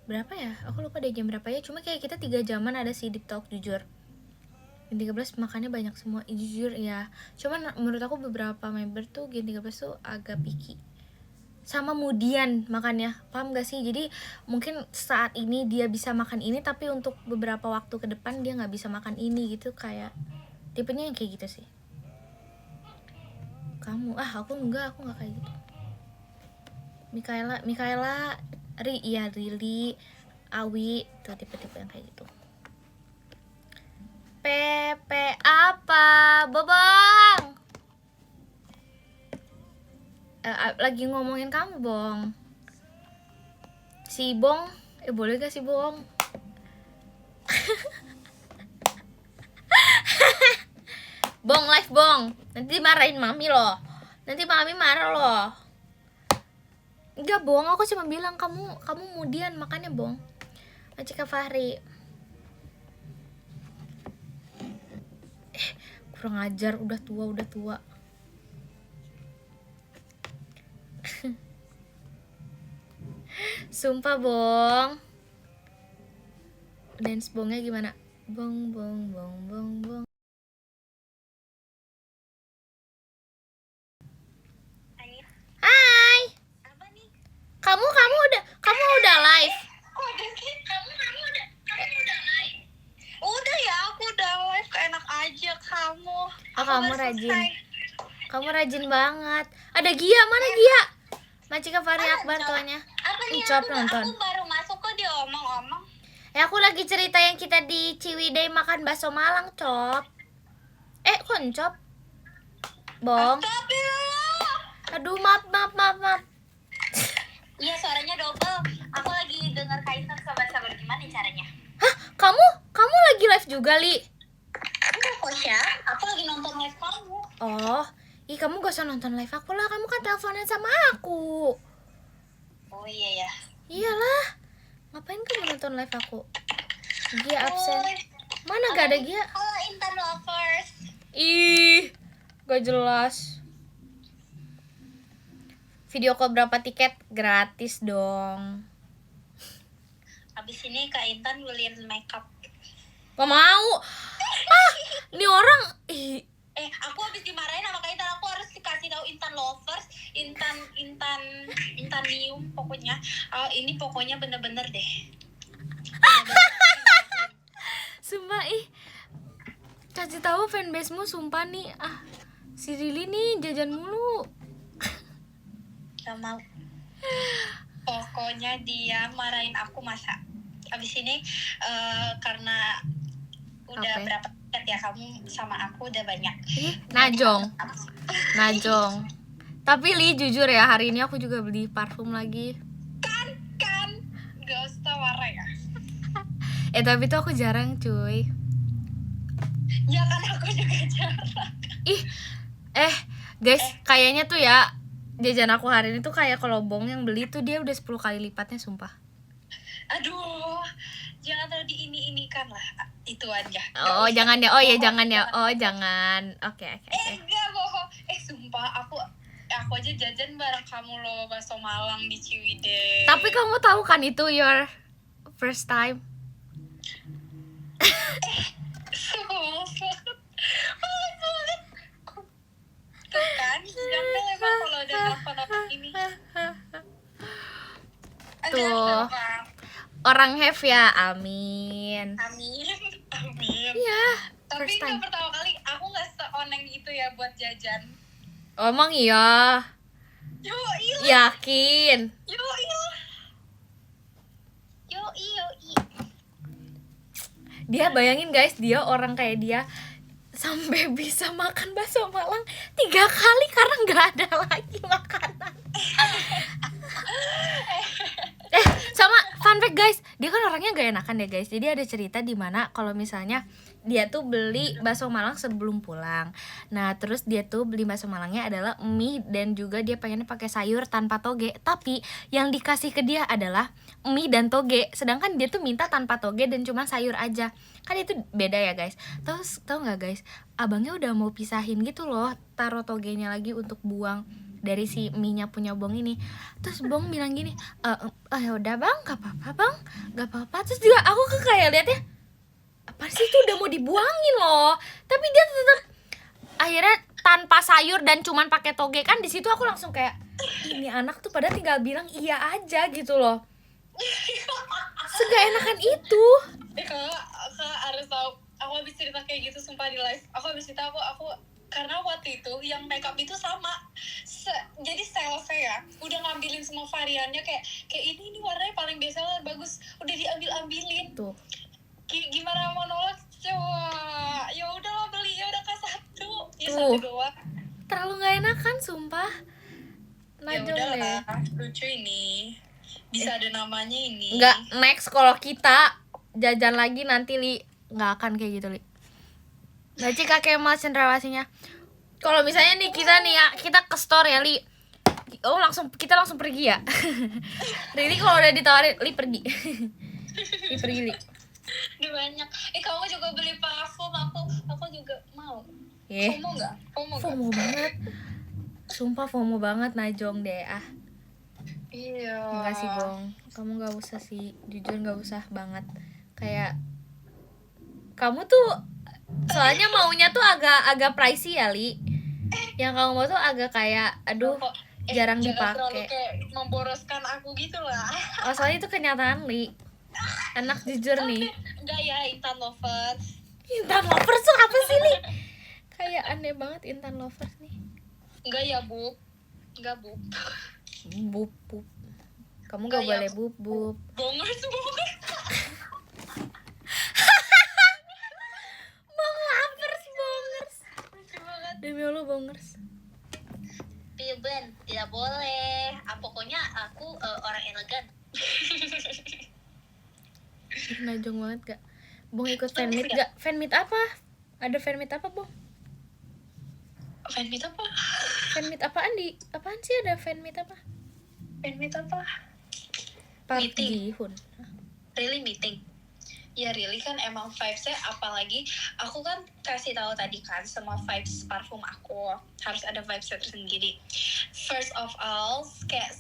berapa ya, aku lupa dari jam berapa ya, cuma kayak kita 3 jaman ada si deep talk jujur. Gen 13 makannya banyak semua, jujur ya. Cuman menurut aku beberapa member tuh Gen 13 tuh agak picky sama Mudian makannya, paham gak sih? Jadi mungkin saat ini dia bisa makan ini, tapi untuk beberapa waktu ke depan dia nggak bisa makan ini gitu, kayak tipenya yang kayak gitu sih. Kamu aku nggak kayak gitu. Mikaela Rili, Awi tuh tipe-tipe yang kayak gitu. Pepe apa, Bobong? Lagi ngomongin kamu, Bong. Si Bong, boleh gak si Bong? Bong live Bong, nanti marahin mami loh. Nanti mami marah loh. Enggak Bong, aku cuma bilang kamu kemudian makannya Bong. Cika Fahri. Kurang ajar, udah tua. Sumpah Bong. Dance Bongnya gimana? Bong bong bong bong bong. Hai. Apa nih? Kamu udah live? Kamu udah live? Udah ya, aku udah live, enak aja kamu. Kamu rajin. Kamu rajin banget. Ada Gia, mana Gia? Macika Fahri Akbar tuanya. Apa nih? Nonton. Aku baru masuk kok, dia omong-omong. Aku lagi cerita yang kita di Ciwidey makan bakso Malang, Cop. Kok Cop? Bong. Astagfirullah. Aduh, maaf. Iya, suaranya double. Aku lagi denger Kaisan, sabar-sabar, gimana caranya? Hah? Kamu lagi live juga, Li? Enggak kok, Syah. Aku lagi nonton live kamu. Oh, kamu gak usah nonton live aku lah, kamu kan teleponan sama aku. Oh iya ya. Iyalah, ngapain kamu nonton live aku? Gia absen. Mana gak ada Gia? Halo Intan Lovers. Ih, gak jelas. Video call berapa tiket? Gratis dong. Abis ini Kak Intan beliin makeup. Gak mau. Ini orang. Aku habis dimarahin sama Kak Intan, aku harus dikasih tahu Intan Lovers, Intanium pokoknya. Ini pokoknya bener-bener deh. Sumpah kasih tahu fanbase-mu, sumpah nih. Si Rili nih jajan mulu. Gak mau. Pokoknya dia marahin aku masa. Abis ini karena udah berapa tiket ya, kamu sama aku udah banyak. Najong. Tapi Li jujur ya, hari ini aku juga beli parfum lagi. Kan gak usah marah ya. Tapi tuh aku jarang cuy. Ya kan aku juga jarang. Guys, kayaknya tuh ya jajan aku hari ini tuh kayak kalau Bong yang beli tuh dia udah 10 kali lipatnya, sumpah. Aduh, jangan terlalu diini-inikan lah. Itu aja. Jangan ya. Jangan ya. Jangan. Oke. Enggak bohong. Sumpah aku aja jajan bareng kamu loh, bakso Malang di Ciwidey. Tapi kamu tahu kan itu your first time? Tuh kan, jambel emang kalau ada nelfon ini. Tuh. Orang have ya, amin. Amin. Amin. Iya. Tapi First time. nggak pertama kali aku nggak seoneng itu ya buat jajan. Oh, emang iya. Yo iya. Yakin. Yo iya. Yo iya. Dia bayangin guys, dia orang kayak dia sampai bisa makan bakso Malang 3 kali karena nggak ada lagi makanan. Sama fun fact guys, dia kan orangnya gak enakan ya guys. Jadi ada cerita di mana kalau misalnya dia tuh beli bakso Malang sebelum pulang. Nah terus dia tuh beli bakso Malangnya adalah mie dan juga dia pengennya pakai sayur tanpa toge. Tapi yang dikasih ke dia adalah mie dan toge, sedangkan dia tuh minta tanpa toge dan cuma sayur aja. Kan itu beda ya guys. Tahu nggak guys? Abangnya udah mau pisahin gitu loh, taruh togenya lagi untuk buang dari si mie-nya punya Bong ini. Terus Bong bilang gini, ya udah bang, gak apa-apa bang, gak apa-apa. Terus juga aku kayak liatnya, apa sih itu udah mau dibuangin loh, tapi dia tetap akhirnya tanpa sayur dan cuman pakai toge. Kan di situ aku langsung kayak, ini anak tuh pada tinggal bilang iya aja gitu loh. Sega enakan itu. Kak harus tahu, aku habis cerita kayak gitu sumpah di live. Aku habis cerita aku karena waktu itu yang makeup itu sama. Jadi salesnya ya udah ngambilin semua variannya, kayak ini warnanya paling best seller, bagus, udah diambilin Tuh. Gimana mau nolak coba? Ya udahlah beli, ya udah satu Tuh. doang. Terlalu nggak enakan sumpah. Ya Najong udahlah, deh. lucu ini. Bisa ada namanya ini. Nggak, next kalau kita jajan lagi nanti Li nggak akan kayak gitu Li. Baca kakek mal cendrawasinya. Kalau misalnya nih kita nih ya, kita ke store ya Li. Oh kita langsung pergi ya. Riri kalau udah ditawarin Li pergi. Li pergi Li. Udah banyak. Kamu juga beli parfum, aku juga mau. Yeah. FOMO nggak? FOMO banget. Sumpah FOMO banget Najong deh ah. Iya. Enggak sih Bong, kamu nggak usah sih, jujur nggak usah banget. Kayak kamu tuh soalnya maunya tuh agak pricey ya Li. Yang kamu mau tuh agak kayak aduh jarang jangan terlalu dipakai. kayak memboroskan aku gitu lah. Oh soalnya itu kenyataan Li. Anak jujur nih. Enggak ya, Intan Lovers. Intan Lovers tuh apa sih Li? Kayak aneh banget Intan Lovers nih. Enggak ya Bub. Enggak Bub. Bub. Kamu gak boleh bub. Bongers. Bongers. Demi Allah bongers. Ben, tidak boleh. Pokoknya aku orang elegan. Najong banget gak? Bong ikut fanmeet gak? Fanmeet apa? Ada fanmeet apa Bong? Fanmeet apa? Fanmeet apaan apaan sih ada fanmeet apa? Fanmeet apa? Park Meeting. Ji-hoon. Really meeting. Ya really kan emang vibes-nya, apalagi aku kan kasih tahu tadi kan semua vibes parfum aku harus ada vibes-nya tersendiri. First of all, kayak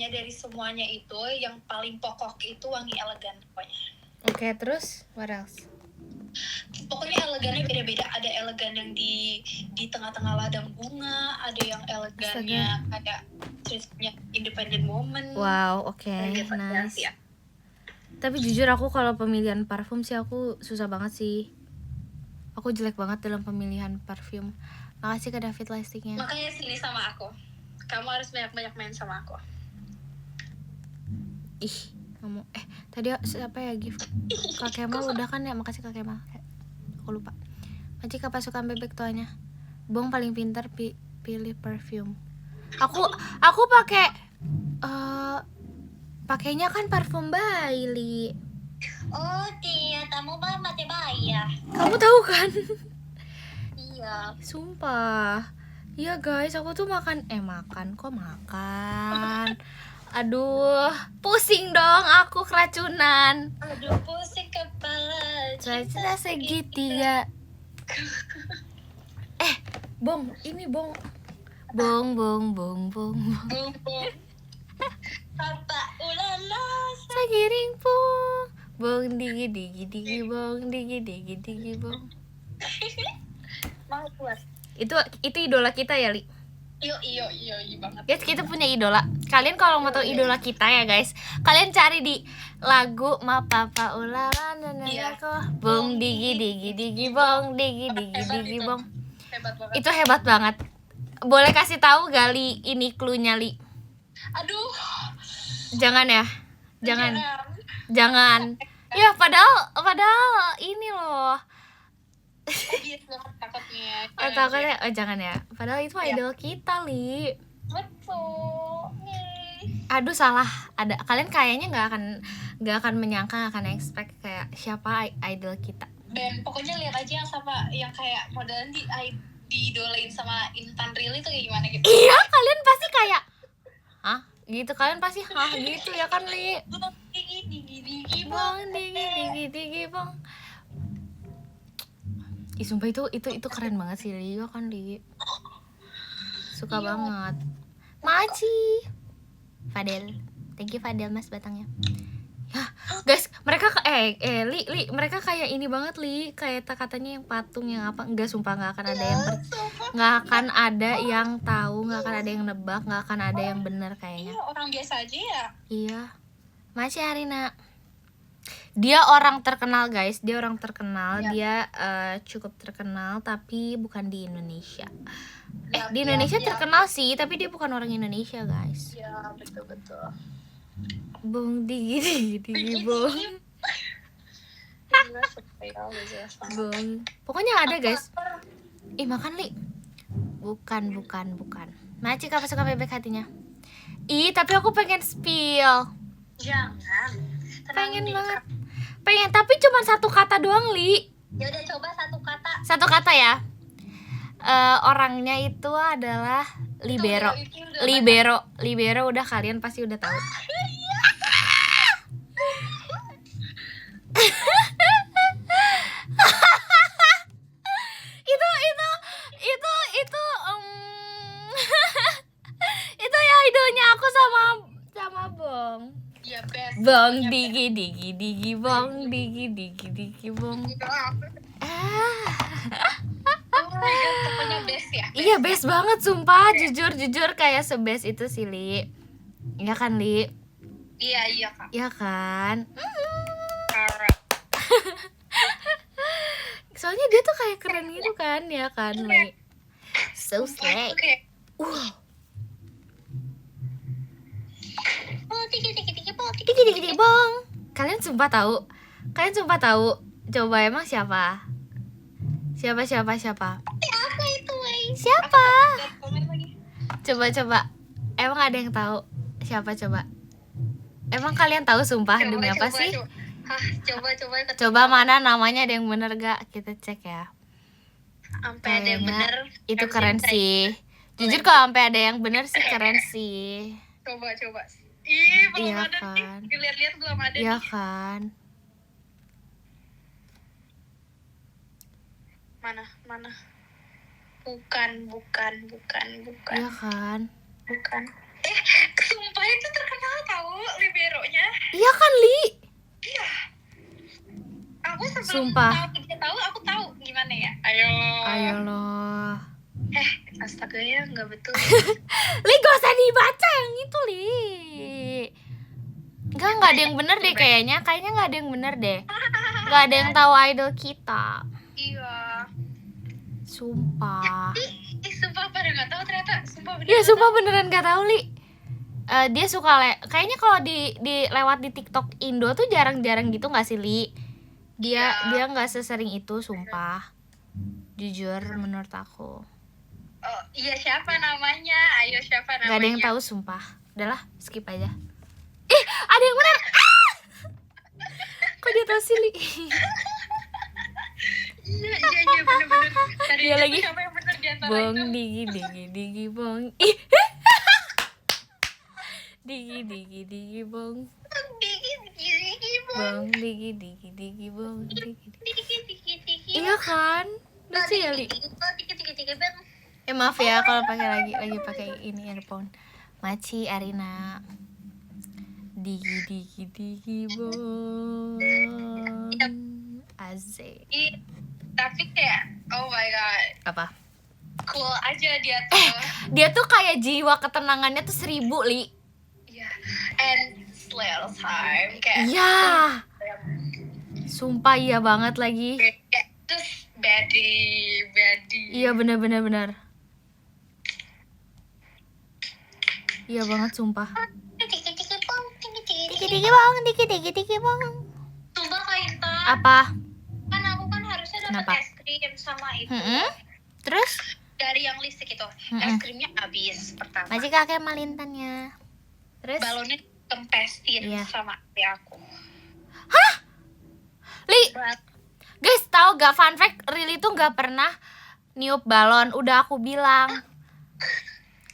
dari semuanya itu yang paling pokok itu wangi elegan pokoknya. Oke, terus what else? Pokoknya elegannya beda-beda. Ada elegan yang di tengah-tengah ladang bunga, ada yang elegannya kayak ceritanya independent woman. Wow, oke, nice. Ya. Tapi jujur aku kalau pemilihan parfum sih aku susah banget sih. Aku jelek banget dalam pemilihan parfum. Makasih ke David Lastiknya. Makanya sini sama aku. Kamu harus banyak-banyak main sama aku. Ih, kamu tadi siapa ya gift? Kak Kemal udah kan ya? Makasih Kak Kemal. Aku lupa. Macik apa pasukan bebek tuanya? Bong paling pintar pilih parfum. Aku pakai pakainya kan parfum Bailey. Oh dia tamu mati bayi ya. Kamu tahu kan? Iya. Sumpah. Iya guys, aku tuh makan. Aduh, pusing dong aku keracunan. Aduh pusing kepala. Cinta segitiga. Bong, ini Bong. Bong. Papa ulala Sagiring pong. Bong digi bong. mau buat. Itu idola kita ya, Li. Yo banget. Guys, kita punya idola. Kalian kalau mau tahu idola kita ya guys, kalian cari di lagu Ma Papa Ulala Iya. Nananako Bong digi digi digi bong digi digi digi bong. Hebat banget. Itu hebat banget. Boleh kasih tahu gak Li ini cluenya Li? Aduh. Jangan ya. Jangan. Ya padahal ini loh. Obvious banget takutnya. Oh, takutnya, jangan ya. Padahal itu Iya. idol kita, Li. Betul. Aduh, salah. Kalian kayaknya nggak akan menyangka, nggak akan expect kayak siapa idol kita. Dan pokoknya lihat aja yang sama yang kayak modelan diidolain sama Intan Rili tuh kayak gimana gitu. Iya, kalian pasti kayak, hah? Gitu, kalian pasti hah gitu ya kan, Li? Digi Bang, digi bang. Ih, sumpah itu keren banget sih, Li. Iya kan, Li? Suka Iya. banget. Maci. Fadel. Thank you Fadel Mas batangnya. Ya, guys, mereka Li, mereka kayak ini banget, Li. Kayak katanya yang patung yang apa? Enggak, sumpah nggak akan ada yang nggak akan ada yang tahu, nggak akan ada yang nebak, nggak akan ada yang benar kayaknya. Iya, orang biasa aja ya. Iya. Masih Arina. Dia orang terkenal, guys. Dia orang terkenal. Iya. Dia cukup terkenal tapi bukan di Indonesia. Iya, Di Indonesia iya. terkenal sih, tapi dia bukan orang Indonesia, guys. Iya, betul. Bong digi bong. Bong. Pokoknya ada, guys. Ih, makan, Li. Bukan. Maci apa suka bebek hatinya? Ih, tapi aku pengen spill. Jangan. Pengen banget. Pengen, tapi cuma satu kata doang, Li. Ya udah coba satu kata. Satu kata ya. Orangnya itu adalah libero. Libero udah kalian pasti udah tahu. itu itu ya idolnya aku sama Bong. Iya, best. Bong digi digi bong digi digi bong. Oh my god, pokoknya best ya. Iya, best banget sumpah. Jujur kayak sebest itu sih, Li. Iya kan, Li? Iya kak. Iya kan? Alright. Soalnya dia tuh kayak keren gitu kan, ya kan, Li? So slay. Oke. Wow. Oh, tiki Digi bong. Kalian sumpah tahu? Coba emang siapa? Siapa? Apa itu, wey? Siapa? Komen lagi. Coba. Emang ada yang tahu? Siapa coba? Emang kalian tahu sumpah demi apa sih? Hah, coba. Coba mana namanya, ada yang bener gak? Kita cek ya. Sampai ada yang Kayaknya bener. Itu keren sih. Jujur kalau sampai ada yang bener sih keren sih. Coba. Ih, belum Iya ada kan? nih. Lihat-lihat belum ada Iya nih. kan? Mana? Bukan. Iya kan? Bukan. Sumpah itu terkenal tahu liberonya. Iya kan, Li? Iya. Aku sebelum Sumpah. dia tahu, aku tahu gimana ya. Ayo loh. Astaga ya, nggak betul. Li, gak usah dibaca yang itu, Li. Nggak ada yang bener deh kayaknya. Kayaknya nggak ada yang bener deh. Nggak ada yang tahu idol kita. Iya. Sumpah. Sumpah pada nggak tahu ternyata. Sumpah bener. Ya sumpah beneran gak tahu, Li. Dia suka kayaknya kalau di lewat di TikTok Indo tuh jarang-jarang gitu nggak sih, Li? Dia nggak sesering itu, sumpah. Jujur menurut aku. Oh, iya, siapa namanya? Ayo, siapa namanya? Gak ada yang tahu, sumpah. Udahlah, skip aja. Ih, ada yang benar. Kok dia tahu sih, Li? Iya, bener-bener. Tadi Iya lagi. siapa yang bener di antara Bong itu? digi bong. Ih. Digi bong. Bong digi bong. Iya kan? Lucu ya, Li? Maaf ya kalau lagi pakai ini earphone. Maci Arina. Digi bong. Azek. Tapi kayak, oh my god, Apa? Cool aja dia tuh. Dia tuh kayak jiwa ketenangannya tuh 1000, Li. Iya. And little time kayak. Iya. Sumpah iya banget lagi. Kayak terus body. Iya benar. Iya banget sumpah. Tiki bong. Sumpah Kak Intan. Apa? Kan aku kan harusnya Kenapa? dapat es krim sama itu. Terus? Dari yang listrik itu. Es krimnya habis pertama. Masih kakek malintannya. Terus? Balonnya kempesin Iya. sama adik aku. Li, Berat. guys tahu gak fun fact, Rili tuh gak pernah niup balon. Udah aku bilang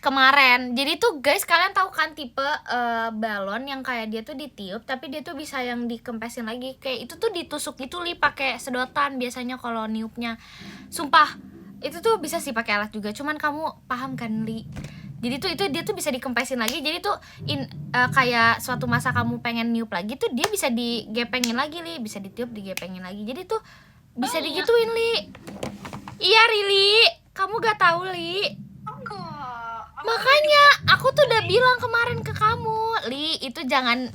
kemarin. Jadi tuh guys, kalian tahu kan tipe balon yang kayak dia tuh ditiup tapi dia tuh bisa yang dikempesin lagi. Kayak itu tuh ditusuk gitu Li pakai sedotan biasanya kalau niupnya. Sumpah, itu tuh bisa sih pakai alat juga. Cuman kamu paham kan Li? Jadi tuh itu dia tuh bisa dikempesin lagi. Jadi tuh kayak suatu masa kamu pengen niup lagi tuh dia bisa digepengin lagi Li, bisa ditiup digepengin lagi. Jadi tuh bisa digituin Li. Iya Rili, kamu gak tahu Li. Enggak. Makanya aku tuh udah bilang kemarin ke kamu, Li, itu jangan,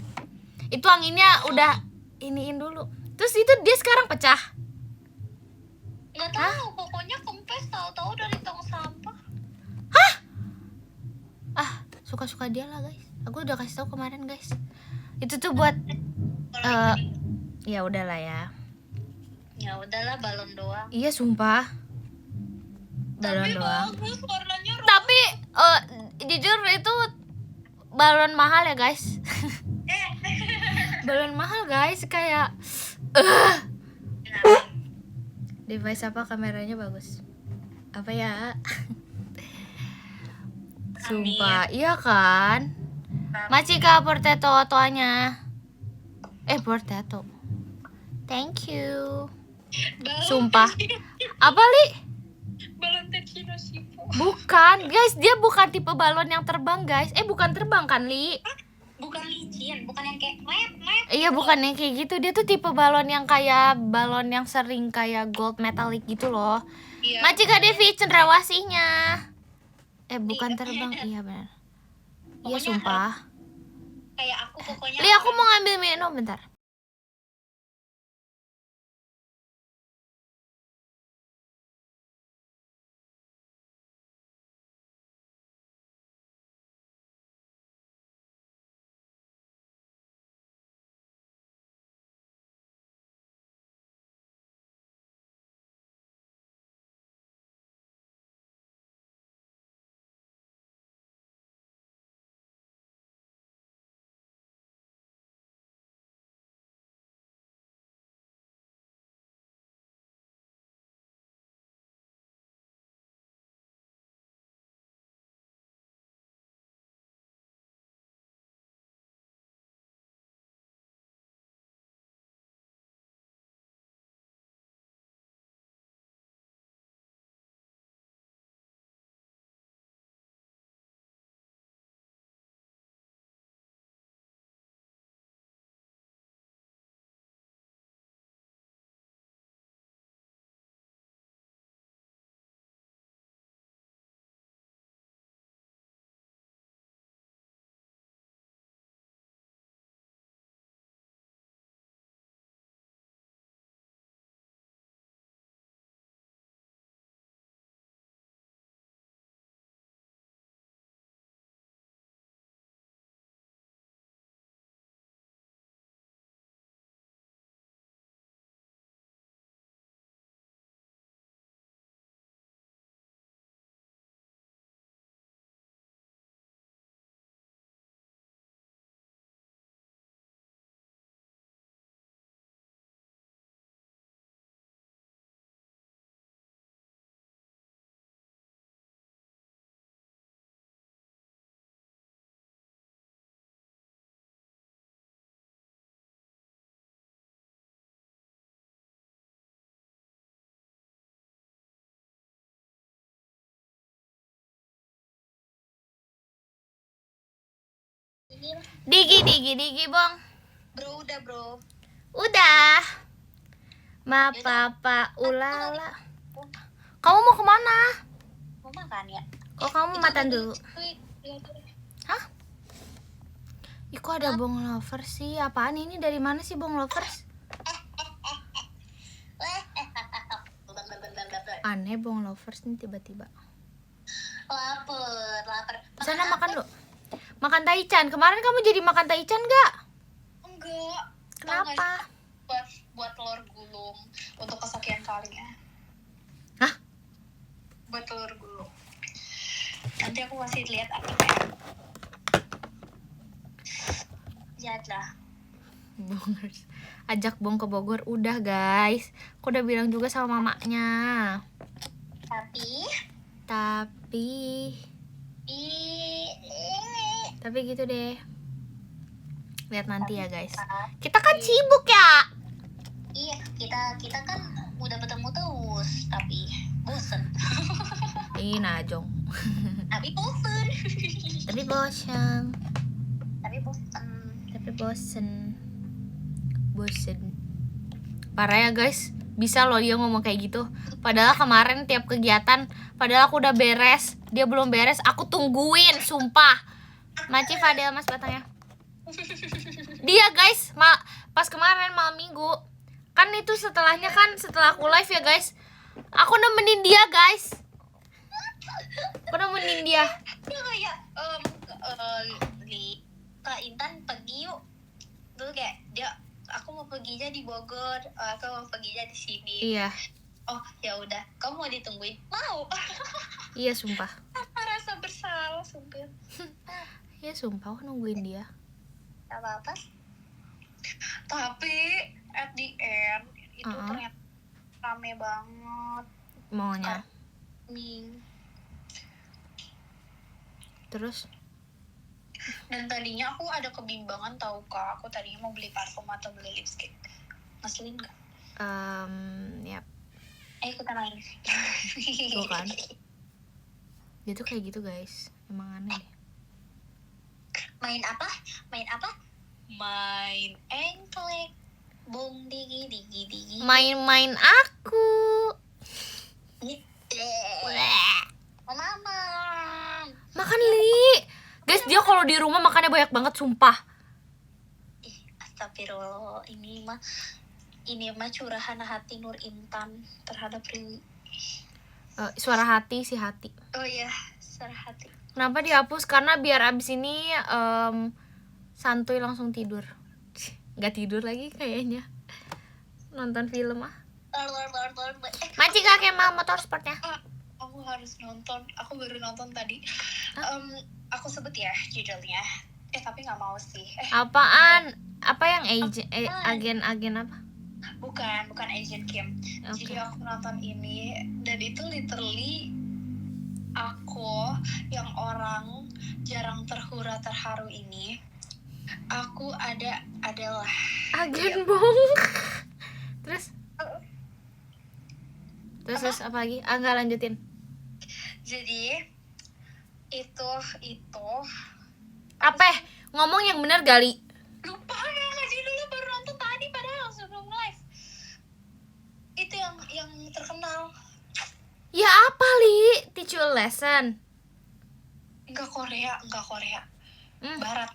itu anginnya udah iniin dulu. Terus itu dia sekarang pecah. Enggak tahu, pokoknya kempes tahu-tahu dari tong sampah. Suka-suka dia lah guys. Aku udah kasih tahu kemarin guys. Itu tuh buat ya udahlah ya. Ya udahlah, balon doang. Iya sumpah. Balon Tapi doang. bagus warnanya. Tapi jujur itu balon mahal ya guys. Balon mahal guys, kayak device apa kameranya bagus. Apa ya? Sumpah, iya kan? Machika potato toanya. Potato. Thank you. Sumpah. Apa Li? Balon Techino Shifu. Bukan, guys, dia bukan tipe balon yang terbang, guys. Bukan terbang kan, Li? Bukan licin, bukan yang kayak mep. Iya, bukan yang kayak gitu. Dia tuh tipe balon yang kayak balon yang sering kayak gold metallic gitu loh. Iya. Machika Devi cendrawasinya. Bukan terbang. Iya benar. Iya Pokoknya sumpah. Kayak aku pokoknya. Li, aku mau ngambil minum bentar. Digi bong. Bro, udah bro. Udah. Ma papa ulala. Kamu mau kemana? mau makan ya. Kok kamu Itu makan tadi dulu? sweet. Lihat dulu. Hah? Ih, kok ada bong lovers sih? Apaan ini? Dari mana sih bong lovers? Aneh bong lovers nih tiba-tiba. Lapar. Sana makan dulu. Makan taichan. Kemarin kamu jadi makan taichan gak? Enggak. Kenapa? Buat telur gulung untuk kesekian kalinya. Hah? Buat telur gulung. Nanti aku kasih lihat aktifnya. Lihatlah. Bongers. Ajak bong ke Bogor. Udah guys. Aku udah bilang juga sama mamanya. Tapi gitu deh. Lihat nanti ya guys. Kita kan sibuk ya. Iya, kita kan udah ketemu terus, tapi bosen. Ih, najong. Tapi bosen. Tapi bosan. Tapi bosen. Tapi bosen. Parah ya guys. Bisa loh dia ngomong kayak gitu. Padahal kemarin tiap kegiatan, padahal aku udah beres, dia belum beres, aku tungguin, sumpah. Maci Fadel mas batangnya. Dia guys, pas kemarin malam minggu, kan itu setelahnya kan setelah aku live ya guys, aku nemenin dia guys. Aku nemenin dia. Dia kayak Kak Intan pergi yuk. Dulu kayak dia, aku mau perginya di Bogor, aku mau perginya di sini. Iya. Oh ya udah, kamu mau ditungguin? Mau. Iya sumpah. Apa rasa bersalah sumpah. Iya sumpah aku nungguin dia. Gak apa-apa. Tapi at the end itu ternyata rame banget. Maunya. Ming. Terus? Dan tadinya aku ada kebimbangan tahu Kak. Aku tadinya mau beli parfum atau beli lipstick. Ngeselin gak? Yap. Ayo kita main. Tuh kan. Dia tuh kayak gitu guys. Emang aneh deh. Main apa? Main engklek. Bung digi. Main-main aku. Mama. Makan Li. Guys, dia kalau di rumah makannya banyak banget sumpah. Astagfirullah, ini mah curahan hati Nur Intan terhadap Rili. Suara hati si hati. Oh iya, suara hati. Kenapa dihapus? Karena biar abis ini santuy langsung tidur. Nggak tidur lagi kayaknya. Nonton film ah. Maci kakek mau motor sportnya. Aku harus nonton. Aku baru nonton tadi. Aku sebut ya judulnya. Tapi nggak mau sih. Apaan? Apa yang agen apa? Bukan Agent Kim. Okay. Jadi aku nonton ini dan itu literally aku yang orang jarang terharu ini. Aku adalah agen bong. Terus apa lagi? Enggak lanjutin. Jadi itu apa? Ngomong yang bener Gali. Lupa ya, ngaji dulu baru nonton tadi padahal sebelum live. Itu yang terkenal. Ya apa Li? Teach you a lesson. Enggak Korea. Barat,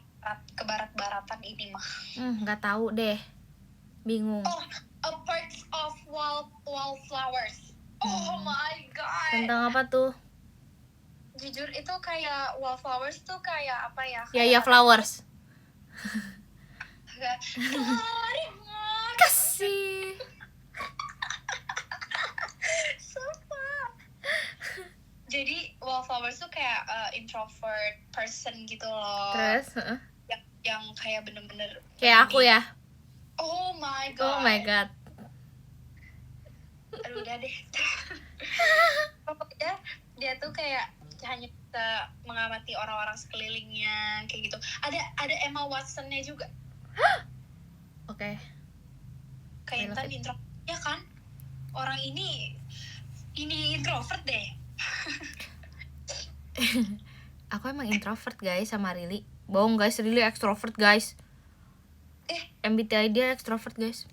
kebarat-baratan ini mah. Nggak tahu deh. Bingung. Oh, A Perks of Wallflowers. Oh my god. Tentang apa tuh? Jujur itu kayak Wallflowers tuh kayak apa ya? Ya flowers. Kasih. Sumpah. Jadi Wallflowers tuh kayak introvert person gitu loh. Terus? Yang kayak bener-bener kayak aku ya. Oh my god. Aduh udah deh. Pokoknya dia tuh kayak hanya bisa mengamati orang-orang sekelilingnya kayak gitu. Ada Emma Watson-nya juga. Oke. Kayak Intan introvert ya kan? Orang ini introvert deh. Aku emang introvert guys sama Rili. Bohong guys, Rili extrovert guys. MBTI dia extrovert guys.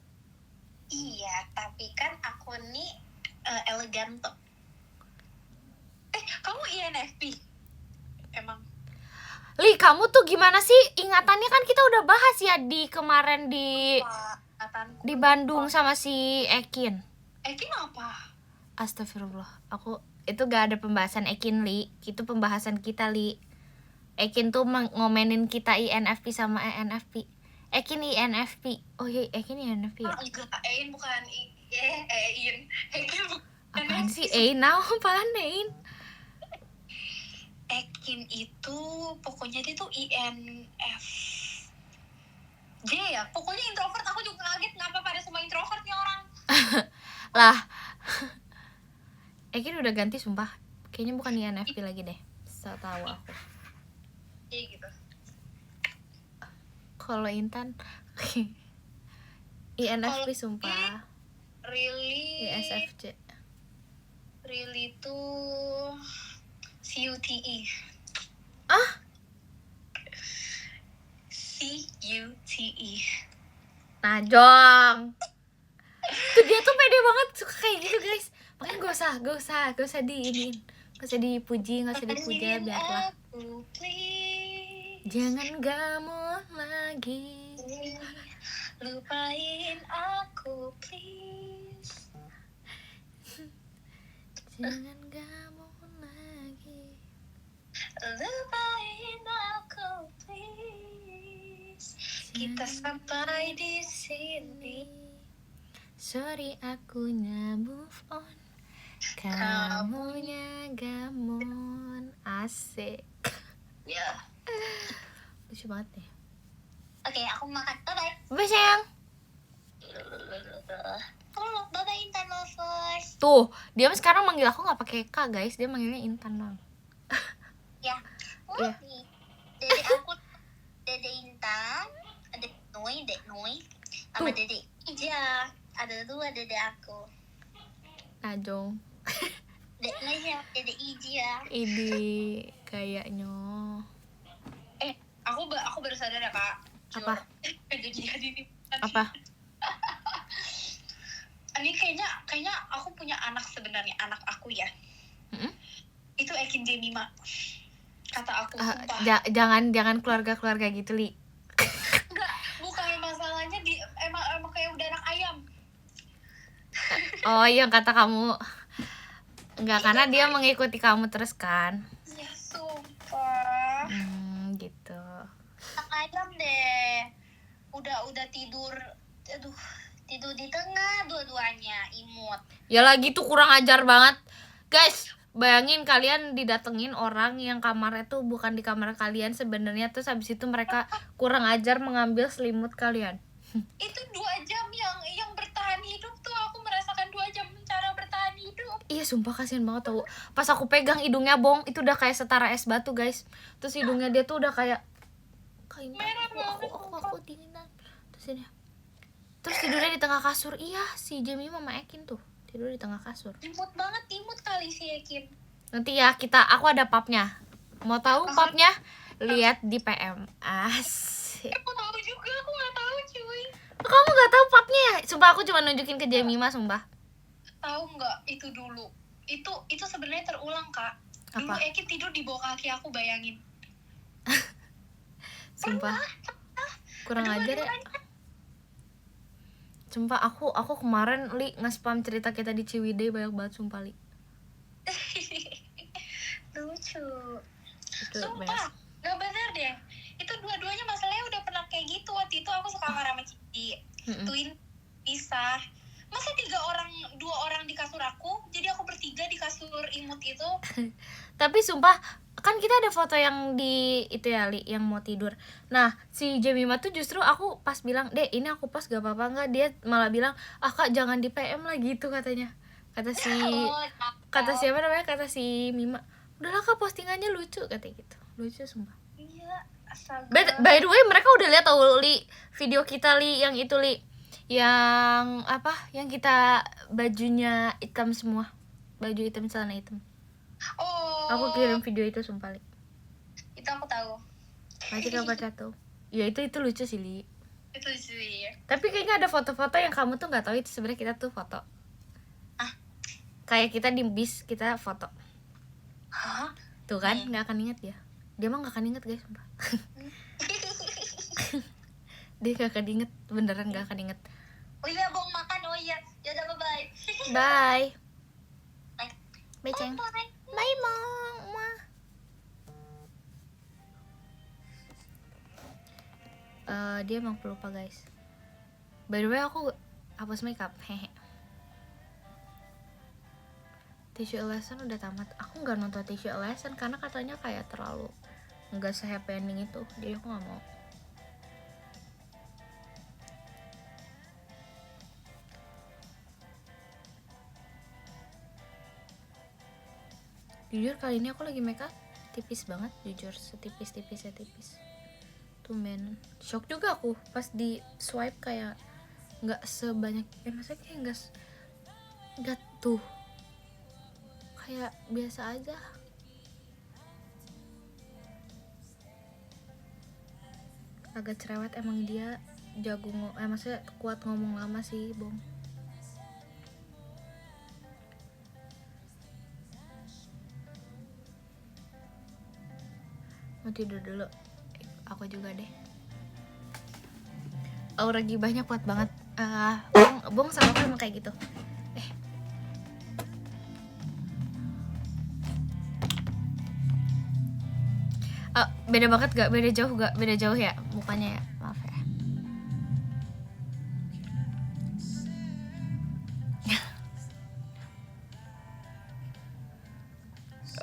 Iya, tapi kan aku nih elegan tuh. Kamu INFP? Emang? Li, kamu tuh gimana sih? Ingatannya kan kita udah bahas ya di kemarin di Bandung sama si Ekin. Ekin apa? Astagfirullah, aku itu gak ada pembahasan Ekin, Li. Itu pembahasan kita, Li. Ekin tuh ngomenin kita INFP sama ENFP. Ekin INFP. Oh iya, Ekin INFP ya? Enggak, Ein bukan Ein. Ekin bukan. Apaan sih Ein? Apaan Ein? Ekin itu pokoknya dia tuh INF J ya, pokoknya introvert. Aku juga kaget kenapa pada semua introvert nih orang. Lah, Ekin udah ganti sumpah. Kayaknya bukan INFP lagi deh. Setahu aku. Iya gitu. Kalau Intan INFP sumpah. Really ISFJ. Really tuh CUTE. Ah? CUTE. Najong. Tuh dia tuh pede banget suka kayak gitu guys. Makanya gak usah diinin. Gak usah dipuji, gak usah dipuja, biarlah. Jangan gamon lagi. Lupain aku please. Jangan gamon lagi. Lupain aku please. Kita sampai di sini. Sorry akunya move on. Kamunya gamon. Asik. Ya. Lucu banget deh. Oke, aku makan. Bye-bye. Bye sayang. Bye-bye Intan lovers. Tuh, dia sekarang manggil aku gak pakai K guys. Dia manggilnya Intan doang. Ya. Iya. Dede aku Dede Intan, Dede Noi, sama Dede Ija. Ada 2 dede aku. Najong. Dede Noi sama Dede Ija. Ini kayaknya. Aku baru sadar ya kak. Apa? Apa? Ini kayaknya aku punya anak sebenarnya, anak aku ya. Itu Ekin Jemima. Kata aku sumpah. Jangan keluarga gitu Li. Enggak, bukan masalahnya emang kayak udah anak ayam. Oh yang kata kamu. Enggak, karena dia mengikuti kamu terus kan. Ya sumpah. Gitu. Anak ayam deh. Udah tidur. Aduh, tidur di tengah dua-duanya, imut. Ya lagi tuh kurang ajar banget. Guys, bayangin kalian didatengin orang yang kamarnya tuh bukan di kamar kalian sebenarnya, terus habis itu mereka kurang ajar mengambil selimut kalian. Itu 2 jam yang bertahan hidup tuh, aku merasakan 2 jam cara bertahan hidup. Iya sumpah kasihan banget tau. Pas aku pegang hidungnya Bong, itu udah kayak setara es batu guys. Terus hidungnya dia tuh udah kayak merah banget. Aku dinginan. Terus tidurnya di tengah kasur. Iya, si Jamie sama Ekin tuh tidur di tengah kasur. Imut kali si Ekin. Nanti ya aku ada papnya. Mau tahu papnya? Lihat di PM. Asik. Aku tahu juga, aku nggak tahu cuy. Kamu nggak tahu papnya ya? Sumpah aku cuma nunjukin ke Jemima sumpah. Tahu nggak itu dulu? Itu sebenarnya terulang kak. Dulu Apa? Ekin tidur di bawah kaki aku, bayangin. Sumpah. Kurang ajar ya. Sumpah aku kemarin Li nge-spam cerita kita di Ciwidey banyak banget sumpah Li. Lucu. Itu Sumpah, nggak bener deh. Itu dua-duanya masalahnya udah pernah kayak gitu. Waktu itu aku suka marah sama Cici. Twin pisah. Masa 2 orang di kasur aku, jadi aku bertiga di kasur imut itu. Tapi sumpah kan kita ada foto yang di itu ya Li, yang mau tidur. Nah si Jemima tuh justru aku pas bilang Dek ini aku pas gak apa-apa nggak, dia malah bilang Kak jangan di PM lah gitu katanya. Kata siapa namanya, kata si Mima, udahlah Kak postingannya lucu katanya gitu. Lucu sumpah. Iya, astaga. By the way mereka udah lihat tau Li video kita Li yang itu Li, yang apa, yang kita bajunya hitam semua, baju hitam celana hitam. Oh, Aku kirim video itu sumpah Li. itu aku tahu. Masih kabar satu. Ya itu lucu sih Li. Itu sih. Tapi kayaknya ada foto-foto yang kamu tuh nggak tahu itu sebenarnya kita tuh foto. Kayak kita di bis kita foto. Hah? Tuh kan, nggak akan inget ya. Dia mah nggak akan inget guys, sumpah. Dia nggak akan inget, beneran nggak akan inget. Oh iya, Bong makan. Oh iya. Yaudah, bye-bye. Bye. Bye. Bye, Ceng. Bye. Bye, Mong. Mwah. Dia emang pelupa guys. By the way, aku hapus makeup. Hehe. Tissue lesson udah tamat. Aku nggak nonton tissue lesson karena katanya kayak terlalu nggak se-happy ending itu. Jadi aku nggak mau. Jujur kali ini aku lagi makeup tipis banget, jujur setipis-tipisnya tipis. Tumben. Shock juga aku pas di swipe kayak nggak sebanyak, maksudnya kayak nggak tuh, kayak biasa aja. Agak cerewet emang dia, jago maksudnya kuat ngomong lama sih, Bong. Mau tidur dulu, aku juga deh. Aura gibahnya kuat banget. Bong sama aku emang kayak gitu. Beda banget gak? Beda jauh gak? Beda jauh ya mukanya ya? Maaf ya.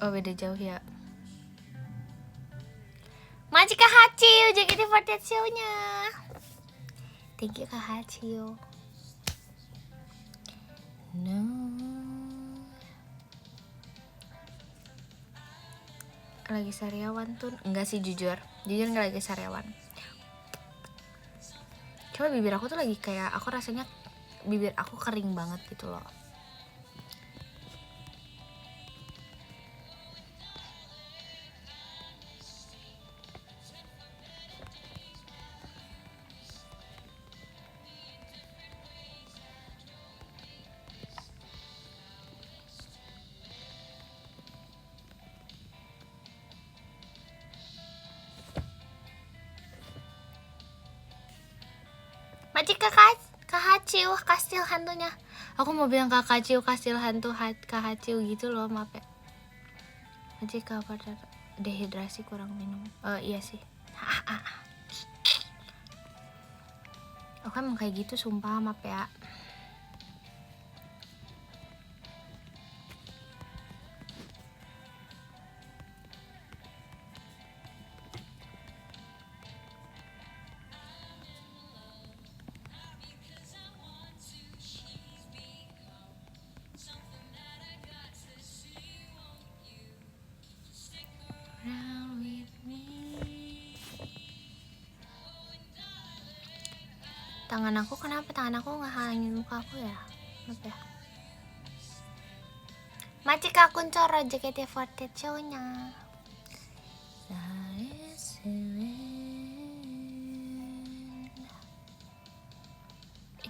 Oh beda jauh ya. Makasih Kak Hachiu, JKT48 show-nya. Thank you Kak Hachiu. No. Lagi sariawan tuh? Enggak sih, jujur nggak lagi sariawan. Coba bibir aku tuh lagi kayak, aku rasanya bibir aku kering banget gitu loh. Macik Kak Hachiu, kastil hantunya. Aku mau bilang Kak Hachiu kastil hantu Kak Hachiu gitu loh, maaf ya. Macik apa dehidrasi, kurang minum. Iya sih. Aku emang kayak gitu sumpah, maaf ya. Tangan aku kenapa? Tangan aku ngehalangin muka aku ya? Maaf ya. Macik akun coro JKT48 show-nya.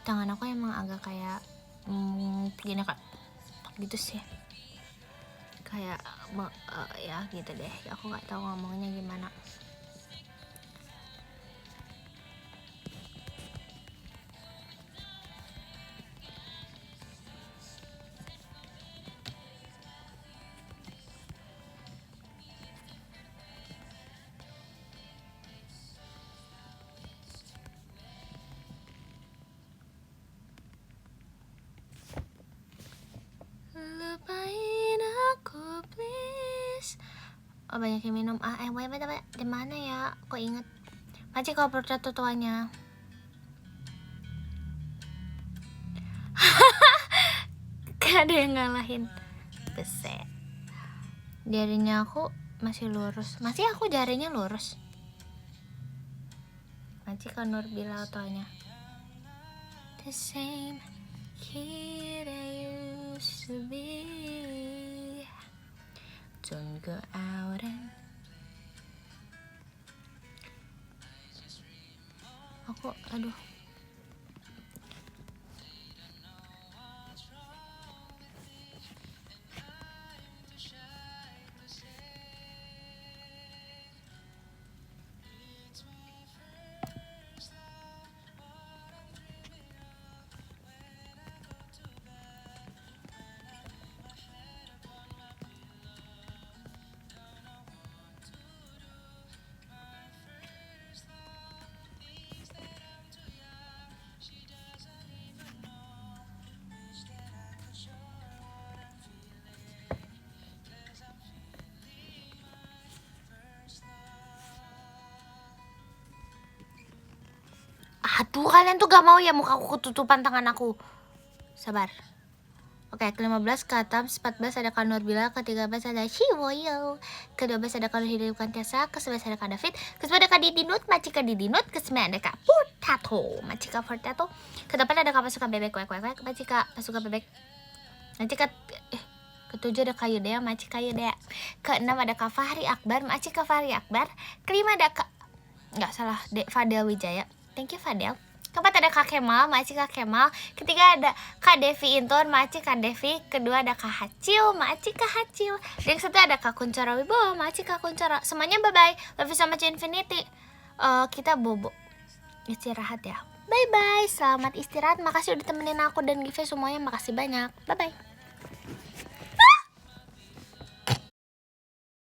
Tangan aku emang agak kayak gini kak, gitu sih. Kayak ya gitu deh. Aku nggak tahu ngomongnya gimana. Lupain aku please. Oh banyak yang minum. Di mana ya? Kok inget? Macik kalau perut tuanya. Gak ada yang ngalahin. Beset. Jarinya aku masih lurus. Masih aku jarinya lurus. Macik kan Nur Bilal tuanya. The same kid I used to be. Don't go out and aku aduh. Tuh kalian tuh gak mau ya muka aku ketutupan tangan aku. Sabar. Oke, ke-15 Katams, 14 ada Kak Nurbila, ke-13 ada Shiwoyo, ke-12 ada Kak Hidayukan Tiasa, ke-11 ada Kak David, ke-10 ada Kak Didinut, Macika Didinut, ke-9 ada Kak Potato, Macika Potato, ke-8 ada Kak Pasukan Bebek, Macika Pasukan Bebek, Macika, ke-7 ada Kak Yudea, Macika Yudea, ke-6 ada Kak Fahri Akbar, Macika Fahri Akbar, ke-5 ada Kak, nggak salah, Fadel Wijaya, thank you Fadel. Keempat ada Kak Kemal, Maci Kak Kemal. Ketiga ada Kak Devi Inton, Maci Kak Devi. Kedua ada Kak Hacil, Maci Kak Hacil. Dan yang satu ada Kak Kuncoro Wibowo, Maci Kak Kuncoro. Semuanya bye-bye, love you so much infinity. Kita bobo istirahat ya. Bye-bye, selamat istirahat. Makasih udah temenin aku dan Give semuanya, makasih banyak. Bye-bye.